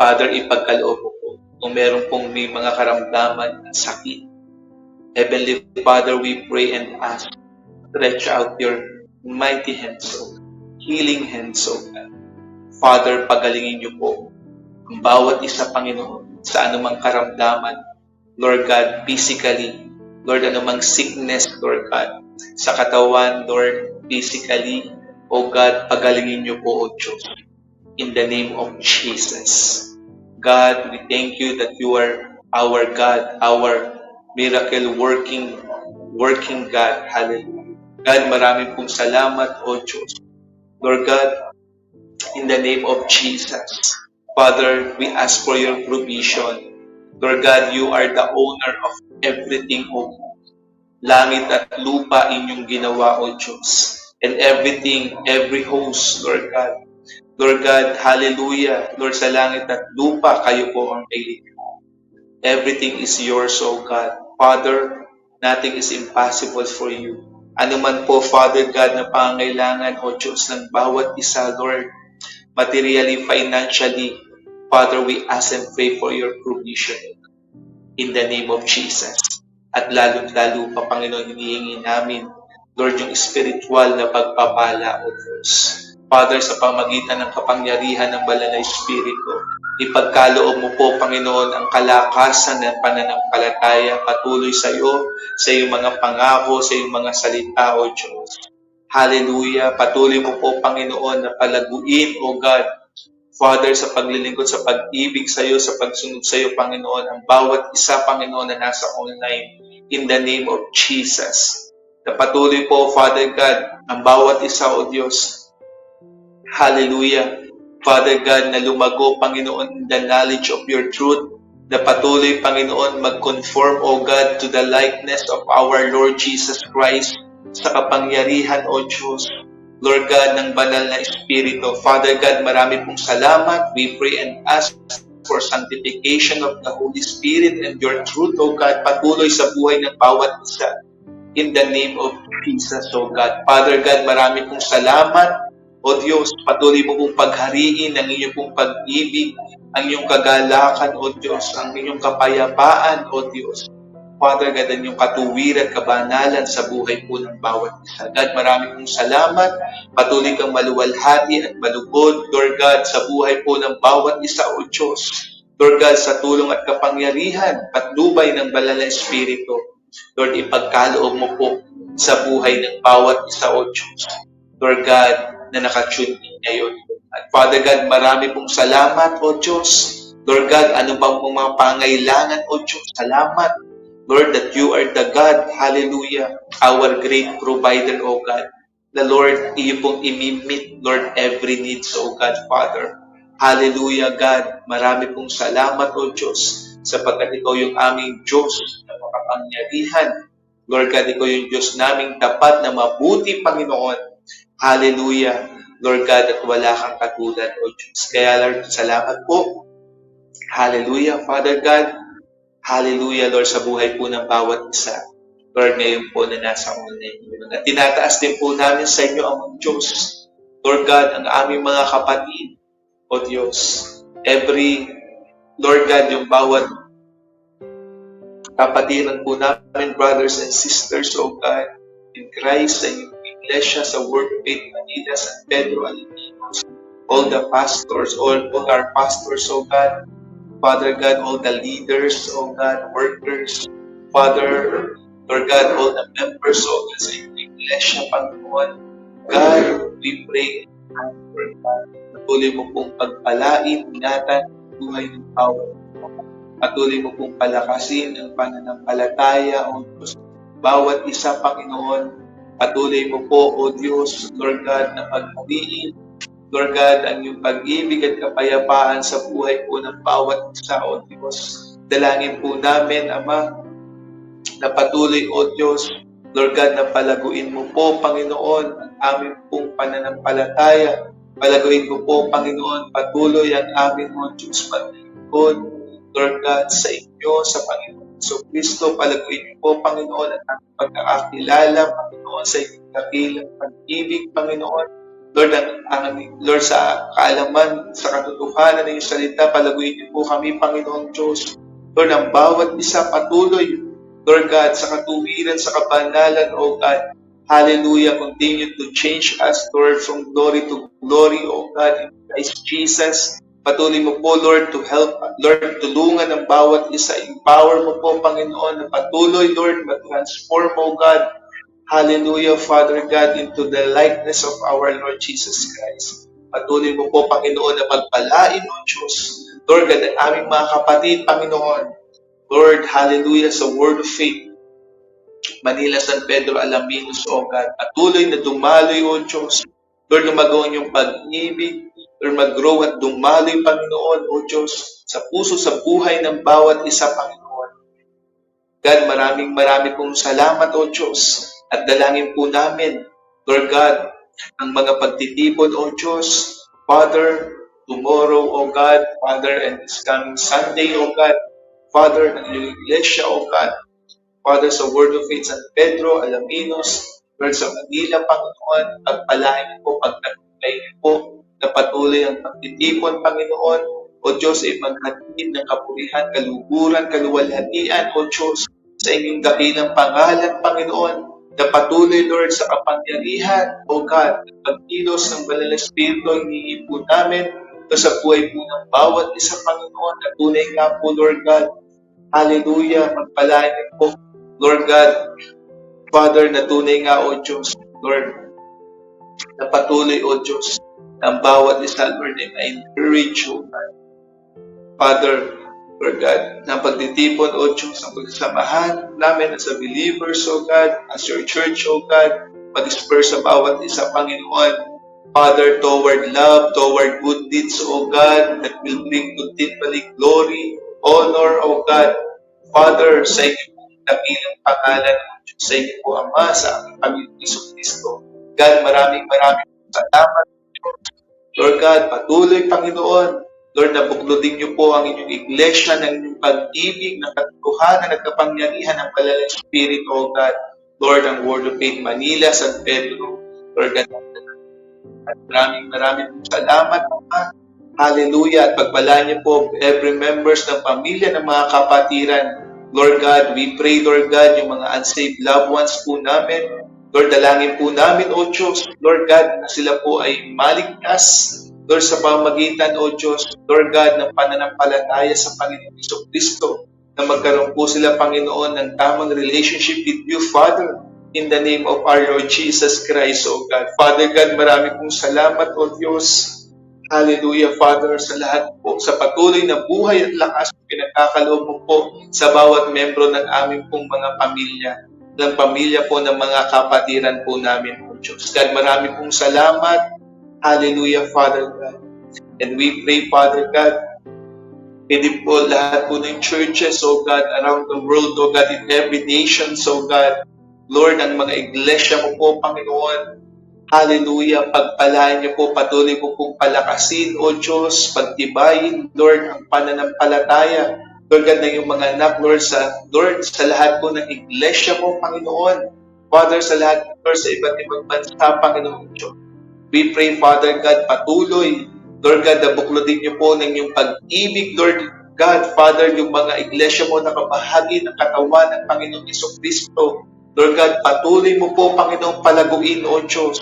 Father, ipagkaloob mo po. Kung meron pong may mga karamdaman ng sakit, Heavenly Father, we pray and ask, stretch out your mighty hands, O God, healing hands, O God. Father, pagalingin niyo po ang bawat isa, Panginoon, sa anumang karamdaman, Lord God, physically, Lord, anumang sickness, Lord God, sa katawan, Lord, physically, O God, pagalingin niyo po, O Diyos, in the name of Jesus. God, we thank you that you are our God, our miracle working God. Hallelujah. God, marami pong salamat, O Diyos. Lord God, in the name of Jesus, Father, we ask for your provision. Lord God, you are the owner of everything, O God. Langit at lupa inyong ginawa, O Diyos. And everything, every host, Lord God. Lord God, hallelujah. Lord, sa langit at lupa, kayo po ang kailangan. Everything is yours, O God. Father, nothing is impossible for you. Ano man po, Father God, na pangailangan, O Diyos, ng bawat isa, Lord, materially, financially, Father, we ask and pray for your provision in the name of Jesus. At lalo-lalo pa, Panginoon, hinihingi namin, Lord, yung spiritual na pagpapala, O Diyos. Father, sa pamagitan ng kapangyarihan ng Banal na Espiritu, ipagkaloob mo po, Panginoon, ang kalakasan ng pananampalataya patuloy sa iyo, sa iyong mga pangako, sa iyong mga salita, O Diyos. Hallelujah. Patuloy mo po, Panginoon, na palaguin, O God, Father, sa paglilingkod, sa pag-ibig sa iyo, sa pagsunod sa iyo, Panginoon, ang bawat isa, Panginoon, na nasa online, in the name of Jesus. Na patuloy po, Father God, ang bawat isa, O Diyos, hallelujah. Father God, na lumago, Panginoon, in the knowledge of your truth, na patuloy, Panginoon, mag-conform, O God, to the likeness of our Lord Jesus Christ, sa kapangyarihan, O Diyos, Lord God, ng Banal na Espiritu. Father God, marami pong salamat. We pray and ask for sanctification of the Holy Spirit and your truth, O God, patuloy sa buhay ng bawat isa. In the name of Jesus, O God. Father God, marami pong salamat. O Diyos, patuloy mo pong paghariin ang inyong pong pag-ibig, ang inyong kagalakan, O Diyos, ang inyong kapayapaan, O Diyos. Father God, ang inyong katuwiran at kabanalan sa buhay po ng bawat isa. God, marami pong salamat. Patuloy kang maluwalhati at malugod, Lord God, sa buhay po ng bawat isa, O Diyos. Lord God, sa tulong at kapangyarihan, patnubay ng Banal na Espiritu. Lord, ipagkaloob mo po sa buhay ng bawat isa, O Diyos. Lord God, na nakatune in ngayon. At Father God, marami pong salamat, O Diyos. Lord God, ano bang pong mga pangailangan, O Diyos? Salamat, Lord, that you are the God, hallelujah, our great provider, O God. The Lord, iyo pong imimit, Lord, every needs, O God, Father. Hallelujah, God. Marami pong salamat, O Diyos. sapagkat Ikaw yung aming Diyos na makapangyarihan. Lord God, Ikaw yung Diyos naming tapat na mabuti, Panginoon. Hallelujah, Lord God, at wala kang katulad, O Diyos. Kaya Lord, salamat po. Hallelujah, Father God. Hallelujah, Lord, sa buhay po ng bawat isa. Lord, ngayon po na nasa online. At tinataas din po namin sa inyo ang Diyos. Lord God, ang aming mga kapatid, O Diyos. Lord God, yung bawat kapatiran po namin, brothers and sisters, O God, in Christ, sa inyong iglesia, sa Word of Faith Manila, San Pedro, Alaminos, all the pastors, all our pastors, O God, Father God, all the leaders, O God, workers, Father, Lord God, all the members, O God, sa inyong iglesia, Panginoon, God, we pray, Lord God, patuloy mo pong pagpalain, ingatan, buhay ng bawat. Patuloy mo pong palakasin ang pananampalataya, O Diyos. Bawat isa, Panginoon, patuloy mo po, O Diyos, Lord God, na pagpiliin, Lord God, ang iyong pag-ibig at kapayapaan sa buhay po ng bawat isa, O Diyos. Dalangin po namin, Ama, na patuloy, O Diyos, Lord God, na palaguin mo po, Panginoon, ang aming pong pananampalataya. Palaguin mo po, Panginoon, patuloy ang aming, O Diyos, pag-ibig, Lord God, sa inyo, sa Panginoon Kristo, palaguin niyo po, Panginoon, ang aming pagkakakilala, Panginoon, sa inyong dakilang pag-ibig, Panginoon. Lord, sa kaalaman, sa katotohanan ng iyong salita, palaguin niyo po kami, Panginoon Diyos. Lord, ang bawat isa patuloy, Lord God, sa katuwiran, sa kabanalan, O God. Hallelujah, continue to change us, Lord, from glory to glory, O God, in Christ Jesus. Patuloy mo po, Lord, to help, Lord, tulungan ang bawat isa. Empower mo po, Panginoon, na patuloy, Lord, ma-transform, O God. Hallelujah, Father God, into the likeness of our Lord Jesus Christ. Patuloy mo po, Panginoon, na pagpalain, O Diyos. Lord God, ang aming mga kapatid, Panginoon. Lord, hallelujah, sa Word of Faith, Manila, San Pedro, Alaminos, O God. Patuloy na dumaloy, O Diyos. Lord, lumagaw yung pag-ibig, Lord, mag-grow at dumaloy, Panginoon, O Diyos, sa puso, sa buhay ng bawat isa, Panginoon. God, maraming pong salamat, O Diyos. At dalangin po namin, Lord God, ang mga pagtitipon, O Diyos, Father, tomorrow, O God, Father, and this coming Sunday, O God, Father, ng iyong iglesia, O God, Father, sa Word of Faith, San Pedro, Alaminos, Lord, sa Manila, Panginoon, pagpalain po, pagtatay po, na patuloy ang pagtitipon, Panginoon, O Diyos, ay maghatid ng kapurihan, kaluguran, kaluwalhatian, O Diyos, sa inyong dakilang pangalan, Panginoon, na patuloy, Lord, sa kapangyarihan, O God, ng pagkilos ng Banal na Espiritu, hinihingi po namin sa buhay po ng bawat isa, Panginoon, na tunay nga po, Lord God. Hallelujah, magpalain po, Lord God, Father, na tunay nga, O Diyos, Lord, na patuloy, O Diyos, ang bawat isa, Lord, ay ma-encourage, O God. Father, Lord God, na pagtitipon, O Diyos, ang pagsasamahan namin as a believers, O God, as your church, O God, mag-disperse sa bawat isa, Panginoon, Father, toward love, toward good deeds, O God, that will bring continually glory, honor, O God. Father, sa inyo pong dakilang pangalan, O Diyos, sa inyo po, Ama, sa aming Panginoon Kristo. God, maraming salamat, Lord God, patuloy, Panginoon. Lord, nabuklodin niyo po ang inyong iglesia ng inyong pag-ibig, ng katotohanan at kapangyarihan ng Banal na Espiritu, O God. Lord, ang Word of Faith Manila, San Pedro, Lord God, at maraming salamat, Ama. Hallelujah. At pagpalaan niyo po every members ng pamilya ng mga kapatiran. Lord God, we pray, Lord God, yung mga unsaved loved ones po namin. Lord, dalangin po namin, O Diyos, Lord God, na sila po ay maligtas. Lord, sa pamagitan, O Diyos, Lord God, ng pananampalataya sa Panginoon Kristo, na magkaroon po sila, Panginoon, ng tamang relationship with you, Father, in the name of our Lord Jesus Christ, O God. Father God, marami pong salamat, O Diyos. Hallelujah, Father, sa lahat po, sa patuloy na buhay at lakas na pinagkakaloob mo po sa bawat membro ng aming pong mga pamilya, ng pamilya po ng mga kapatiran po namin, O Diyos. God, marami pong salamat. Hallelujah, Father God. And we pray, Father God, Hindi po lahat po ng churches, O God, around the world, O God, in every nation, O God. Lord, ang mga iglesia mo po, Panginoon, hallelujah, pagpalain niyo po, patuloy mo pong palakasin, O Diyos, pagtibayin, Lord, ang pananampalataya, Lord God, ng iyong mga anak, Lord, sa lahat po ng iglesia mo, Panginoon. Father, sa lahat, Lord, sa iba't ibang bansa, Panginoon Diyos. We pray, Father God, patuloy, Lord God, na buklodin niyo po ng iyong pag-ibig, Lord God, Father, yung mga iglesia mo na kabahagi ng katawan ng Panginoong Jesucristo. Lord God, patuloy mo po, Panginoong, palaguin, O Diyos.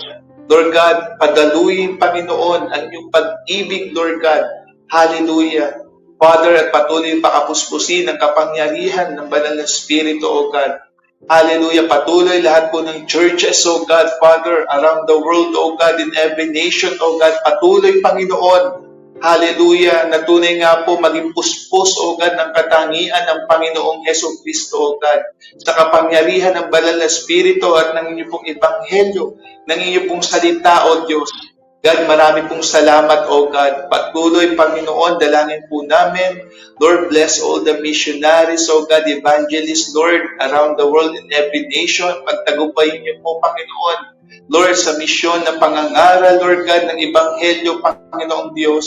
Lord God, padaluin, Panginoon, ang iyong pag-ibig, Lord God. Hallelujah. Father, at patuloy pakapuspusin ang kapangyarihan ng Banal na Espiritu, O God. Hallelujah. Patuloy lahat po ng churches, O God, Father, around the world, O God, in every nation, O God. Patuloy, Panginoon. Hallelujah. Na tunay nga po maging puspos, O God, ng katangian ng Panginoong Heso Kristo, O God. Sa kapangyarihan ng Banal na Espiritu at ng inyong pong ebanghelyo, ng inyong pong salita, O Diyos. God, marami pong salamat, O God. Patuloy, Panginoon, dalangin po namin. Lord, bless all the missionaries, O God, evangelists, Lord, around the world in every nation. Pagtagumpayin niyo po, Panginoon. Lord, sa misyon na pangangaral, Lord God, ng ebanghelyo, Panginoong Diyos.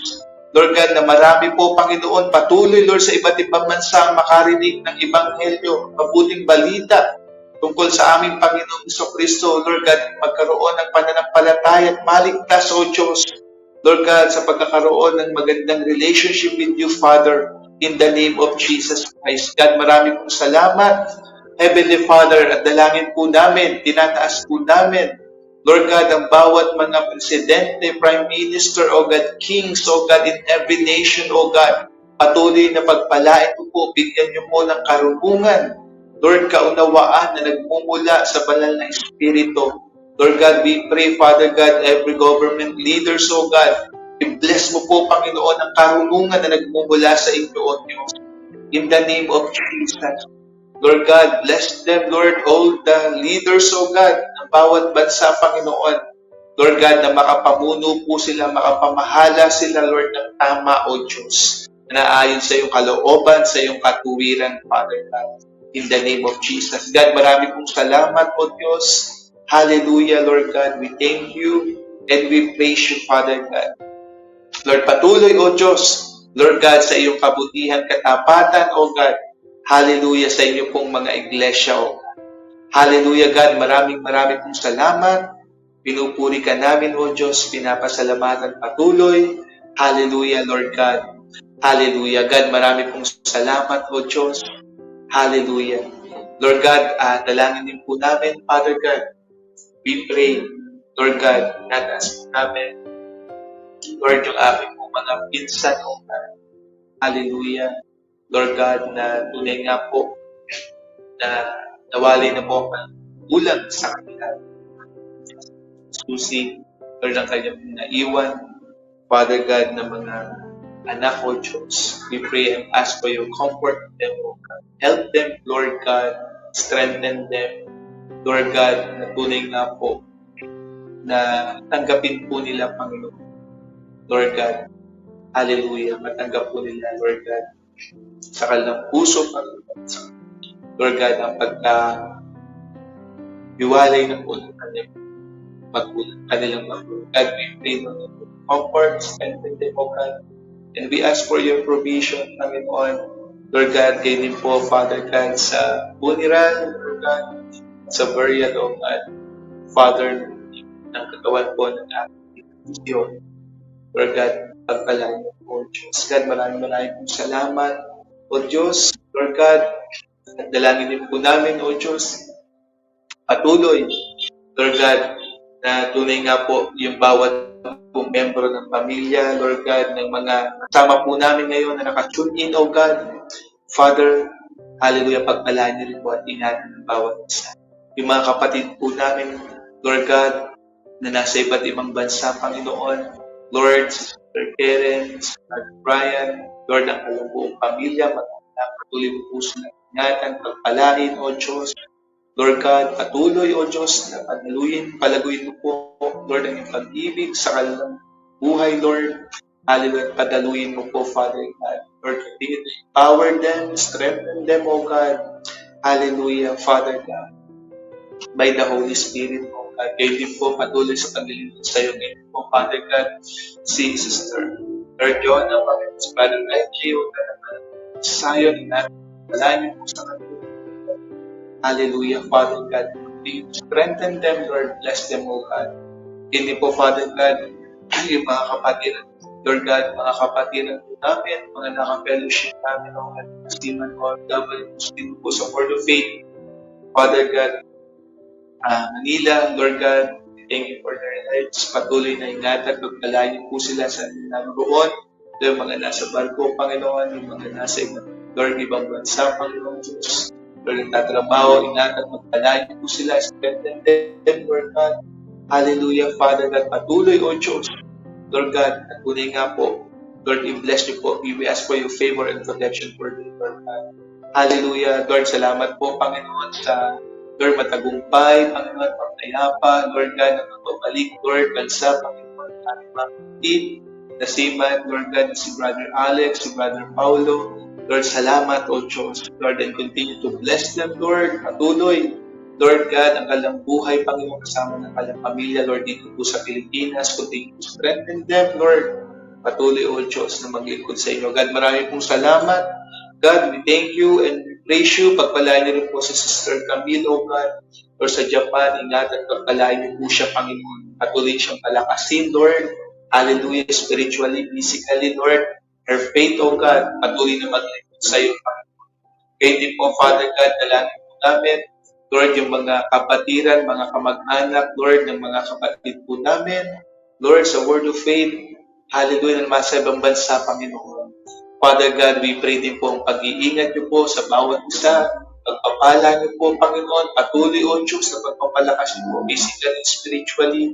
Lord God, na marami po, Panginoon, patuloy, Lord, sa iba't ibang bansa makarinig ng ebanghelyo, mabuting balita tungkol sa aming Panginoong Jesucristo, Lord God, magkaroon ng pananampalataya at maligtas, O Diyos. Lord God, sa pagkakaroon ng magandang relationship with you, Father, in the name of Jesus Christ. God, marami pong salamat, Heavenly Father, at dalangin po namin, tinataas po namin, Lord God, ang bawat mga presidente, prime minister, O God, kings, O God, in every nation, O God, patuloy na pagpalain po, bigyan niyo po ng karunungan, Lord, kaunawaan na nagmumula sa banal na Espiritu. Lord God, we pray, Father God, every government leaders, O God, i-bless mo po, Panginoon, ang karunungan na nagmumula sa inyo, O Diyos. In the name of Jesus. Lord God, bless them, Lord, all the leaders, O God, ng bawat bansa, Panginoon. Lord God, na makapamuno po sila, makapamahala sila, Lord, ng tama, O Diyos. Na ayon sa iyong kalooban, sa iyong katuwiran, Father God. In the name of Jesus. God, marami pong salamat, O Diyos. Hallelujah, Lord God. We thank you and we praise you, Father God. Lord, patuloy, O Diyos, Lord God, sa iyong kabutihan, katapatan, O God. Hallelujah sa inyo pong mga iglesia, O God. Hallelujah, God. Maraming pong salamat. Pinupuri ka namin, O Diyos. Pinapasalamatan patuloy. Hallelujah, Lord God. Hallelujah, God. Marami pong salamat, O Diyos. Hallelujah. Lord God, dalangin din po namin, Father God. We pray, Lord God, nataas po namin, Lord, yung aming po mga pinsan, O God. Hallelujah. Lord God, na tunay nga po na nawali na po ang ulang sa kanila. Susi, Lord, ang kanyang naiwan, Father God, na mga anak, O Diyos. We pray and ask for your comfort them, O God. Help them, Lord God. Strengthen them, Lord God, na tunay nga po na tanggapin po nila, Panginoon. Lord God, hallelujah, matanggap po nila, Lord God, sa kanilang puso, Panginoon. Lord God, ang pagka-iwalay na po ng kanilang magulang. God, we pray na comfort, strengthen them, O God. And we ask for your provision, Panginoon. Lord God, kayo din po, Father God, sa funeral, Lord God, sa burial, O God. Father, ng katawan po ng ating Diyos. Lord God, pagpalain po, Diyos. God, maraming pong salamat, O Diyos. Lord God, at dalangin din po namin, O Diyos, patuloy, Lord God, na tunay nga po yung bawat po membro ng pamilya, Lord God, ng mga kasama po namin ngayon na nakatune in, O God. Father, hallelujah, pagpalaan niyo rin po at ingatan ng bawat isa. Yung mga kapatid po namin, Lord God, na nasa iba't ibang bansa, Panginoon, Lord, Sister Karen, Sister Brian, Lord, ang alam buong pamilya, patuloy po sila ingatan, pagpalain, O Diyos. Lord God, patuloy, O Diyos, na palaguin mo po, Lord, ang iyong pag-ibig sa kanilang buhay, Lord. Hallelujah, padaluin mo po, Father God. Lord, continue to empower them, strengthen them, O God. Hallelujah, Father God, by the Holy Spirit, O God. Kayo din po patuloy sa paglilingkod sa iyo. Ngayon po, Father God, si Sister Lord Jonah, Panginoon, sa Brother Reggie, O God, Zion, natin, malayo po sa kanila. Hallelujah, Father God. Continue to strengthen them, Lord. Bless them, O God. Hindi po, Father God, yung mga kapatiran, Lord God, mga kapatiran po namin, mga naka-fellowship namin, O God, Muslim and OFW, Muslim po sa Word of Faith, Father God, Manila, Lord God, thank you for their lives. Patuloy na ingatan, pagpalayo po sila sa naroon. Yung mga nasa barko, Panginoon, yung mga nasa ibang bansa, Panginoon Diyos. Lord, nagtatrabaho, ingatan, pagpalayo po sila, strengthen them, Lord God. Hallelujah, Father God, patuloy, O Diyos. Lord God, at muli nga po, Lord, i-bless niyo po. We ask for your favor and protection for them, Lord God. Hallelujah, Lord, salamat po, Panginoon, sa Lord, matagumpay, Panginoon, pagkayapa, Lord God, na magbabalik, Lord, bansa, Panginoon, aming mga kapatid, na seaman, Lord God, si Brother Alex, si Brother Paulo, Lord, salamat, O Diyos, Lord, and continue to bless them, Lord, patuloy, Lord God, ang kalang buhay, Panginoon, kasama ng kalang pamilya, Lord, dito po sa Pilipinas, continue to strengthen them, Lord, patuloy, O Diyos, na maglingkod sa inyo. God, marami pong salamat. God, we thank you and we praise you. Pagpalain niyo rin po si Sister Camille, O God, or sa Japan, ingatan, pagpalain niyo po siya, Panginoon. Patuloy siyang palakasin, Lord. Hallelujah, spiritually, physically, Lord. Her faith, O God, patuloy na maglingkod sa iyo, Panginoon. Kaya din po, Father God, dalangin po namin, Lord, yung mga kapatiran, mga kamag-anak, Lord, ng mga kapatid po namin, Lord, sa word of faith, hallelujah, ng masa ibang bansa, Panginoon. Father God, we pray din po ang pag-iingat niyo po sa bawat isa, pagpapala niyo po, Panginoon, patuloy, O Diyos, na pagpapalakas niyo po, physically, spiritually,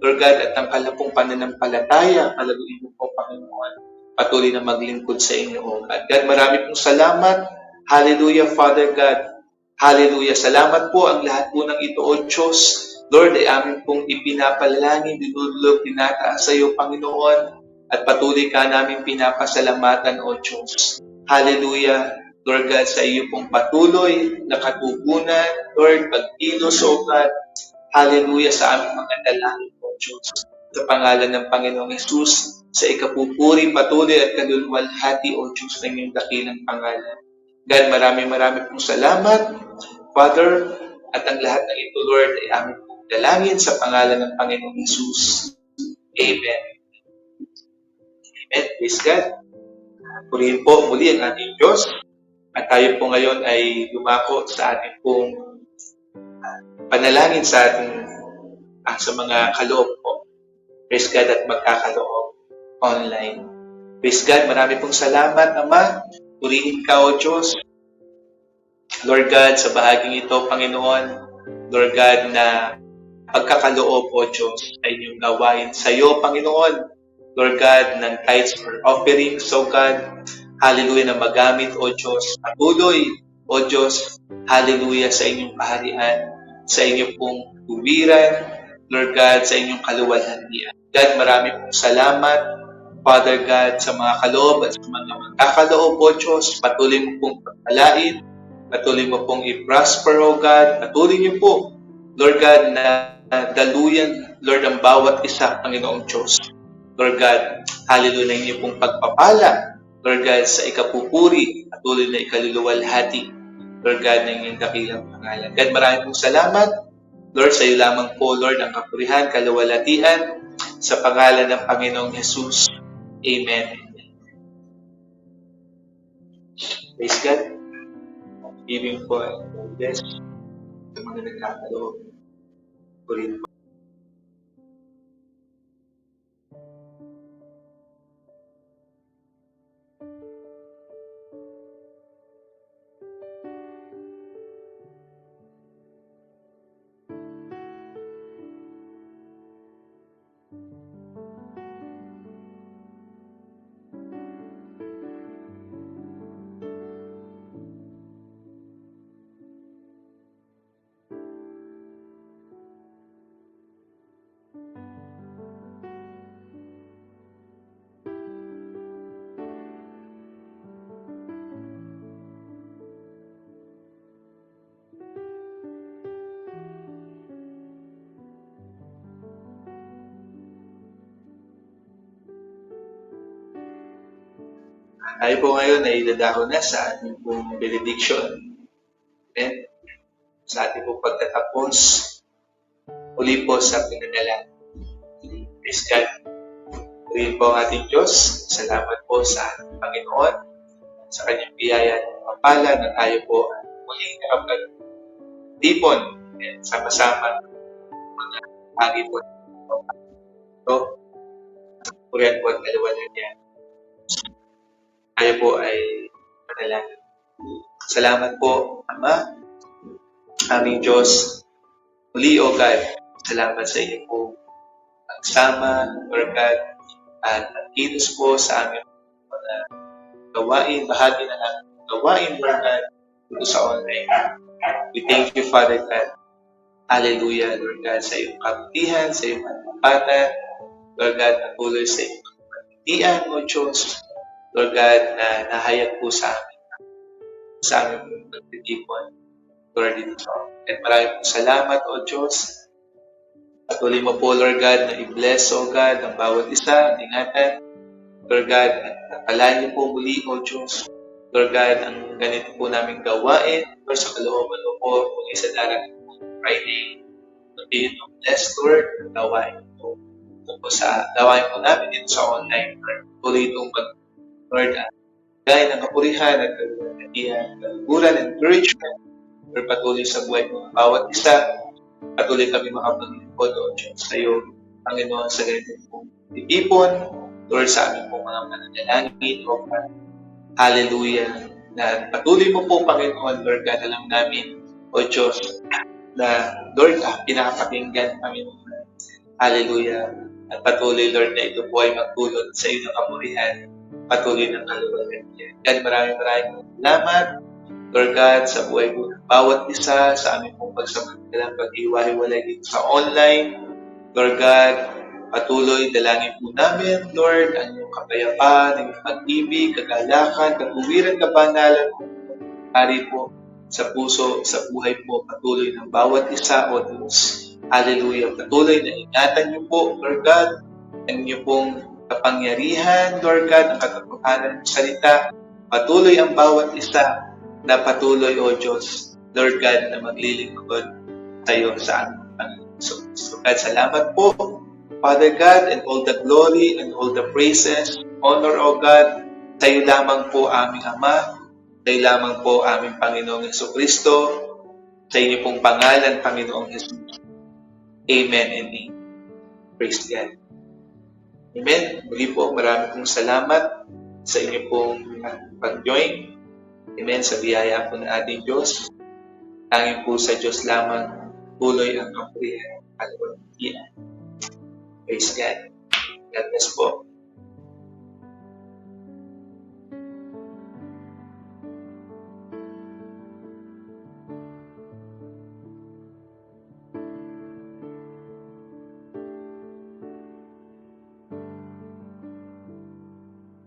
Lord God, at ang kalapong pananampalataya, palaguin niyo po, Panginoon, patuloy na maglingkod sa inyo, O God. God, marami pong salamat. Hallelujah, Father God. Hallelujah. Salamat po ang lahat po ng ito, O Diyos. Lord, ay amin pong ipinapalangin, dinudulog, tinataas sa iyo, Panginoon, at patuloy ka namin pinapasalamatan, O Diyos. Hallelujah. Lord God, sa iyo pong patuloy na katugunan, Lord, pagkilos, O God. Hallelujah sa aming mga dalangin, O Diyos. Sa pangalan ng Panginoong Yesus, sa ikapupuri, patuloy at kaluluwalhati, O Diyos, ng iyong dakilang pangalan. God, marami pong salamat, Father, at ang lahat ng ito, Lord, ay aming pong dalangin sa pangalan ng Panginoong Yesus. Amen. Amen. Praise God. Purihin po muli ang ating Diyos. At tayo po ngayon ay lumako sa ating pong panalangin sa ating sa mga kaloob po. Praise God at magkakaloob online. Praise God, marami pong salamat, Ama. Purihin ka, O Diyos. Lord God, sa bahaging ito, Panginoon, Lord God, na pagkakaloob, O Diyos, ay inyong gawain sa iyo, Panginoon. Lord God, ng tithes or offerings, O God, hallelujah, na magamit, O Diyos, patuloy, O Diyos, hallelujah, sa inyong kaharian, sa inyong pong tuwiran, Lord God, sa inyong kaluwalhatian. God, marami pong salamat, Father God, sa mga kaloob at sa mga magkakaloob, O Diyos, patuloy mo pong pagpalain, patuloy mo pong i-prosper, O God, patuloy niyo po, Lord God, na daluyan, Lord, ang bawat isa, Panginoong Diyos. Lord God, hallelujah, na inyo pong pagpapala, Lord God, sa ikapupuri, patuloy na ikaluluwalhati, Lord God, na inyong dakilang pangalan. God, maraming pong salamat, Lord, sa iyo lamang po, Lord, ang kapurihan, kaluwalhatian, sa pangalan ng Panginoong Jesus. Amen. Praise God. Giving po and bless sa mga nagkakaloob. Purihin po. Tayo po ngayon ay dadako na sa ating pong benediction. Amen. Sa ating pong pagtatapos, uli po sa pinadala. Praise God. Uli po ang ating Diyos. Salamat po sa ating Panginoon, sa kanyang biyaya at kapala na tayo po ay muling nakapag-tipon at sama-sama mga pagi po. Ito, purihan po at kaliwanan niya. Tayo po ay manalangin. Salamat po, Ama, aming Diyos. Muli, O God, salamat sa iyo po pagsama, Lord God, at nagkilos po sa aming mga gawain, bahagi na namin gawain, Lord God, dito sa online. We thank you, Father God. Hallelujah, Lord God, sa iyong kabutihan, sa iyong katapatan, Lord God, patuloy sa iyong kabutihan, O Diyos, Lord God, na nahayag po sa aming pagtitipon, Lord, dito. At maraming salamat, O Diyos. Patuloy mo po, Lord God, na i-bless, O God, ang bawat isa, ingatan, Lord God, at palayan niyo po muli, O Diyos. Lord God, ang ganito po namin gawain, Lord, sa kalooban mo po, kung isa darating po Friday, continue to bless, Lord, ang gawain po. Ito po sa gawain po namin dito sa online, Lord. Tuloy itong Lord, gaya ng kapurihan at kaluguran, encouragement, Lord, patuloy sa buhay ng bawat isa. Patuloy kami makapaglingkod, O Diyos, sa iyo, Panginoon, sa ganito pong titipon, Lord, sa aming pong mga mananalangin, O God. Hallelujah. Na patuloy mo po, Panginoon, Lord God, alam namin, O Diyos, na, Lord, pinakapakinggan, Panginoon. Hallelujah. At patuloy, Lord, na ito po ay magtulot sa iyo ng kapurihan, patuloy ng kaluwagan niya. God, maraming salamat, Lord God, sa buhay mo ng bawat isa, sa aming pong pagsamantala, pag-iwahiwalay dito sa online. Lord God, patuloy, dalangin po namin, Lord, ang iyong kapayapaan, ang iyong pag-ibig, kagalakan, katuwiran, kabanalan, hari po sa puso, sa buhay po, patuloy ng bawat isa, O Diyos. Hallelujah. Patuloy na ingatan niyo po, Lord God, ang iyong pong kapangyarihan, Lord God, ang katotohanan ng salita. Patuloy ang bawat isa na patuloy, O Diyos, Lord God, na maglilingkod sa iyo sa aming Panginoon. So God, salamat po, Father God, and all the glory and all the praises, honor, O God, sa iyo lamang po aming Ama, sa iyo lamang po aming Panginoong Jesucristo, sa inyo pong pangalan, Panginoong Jesus. Amen and amen. Praise God. Amen. Muli po, marami pong salamat sa inyo pong pag-join. Amen. Sa biyaya po ng ating Diyos. Tanging po sa Diyos lamang tuloy ang kapurihan at pagkikian. Praise God. God bless po.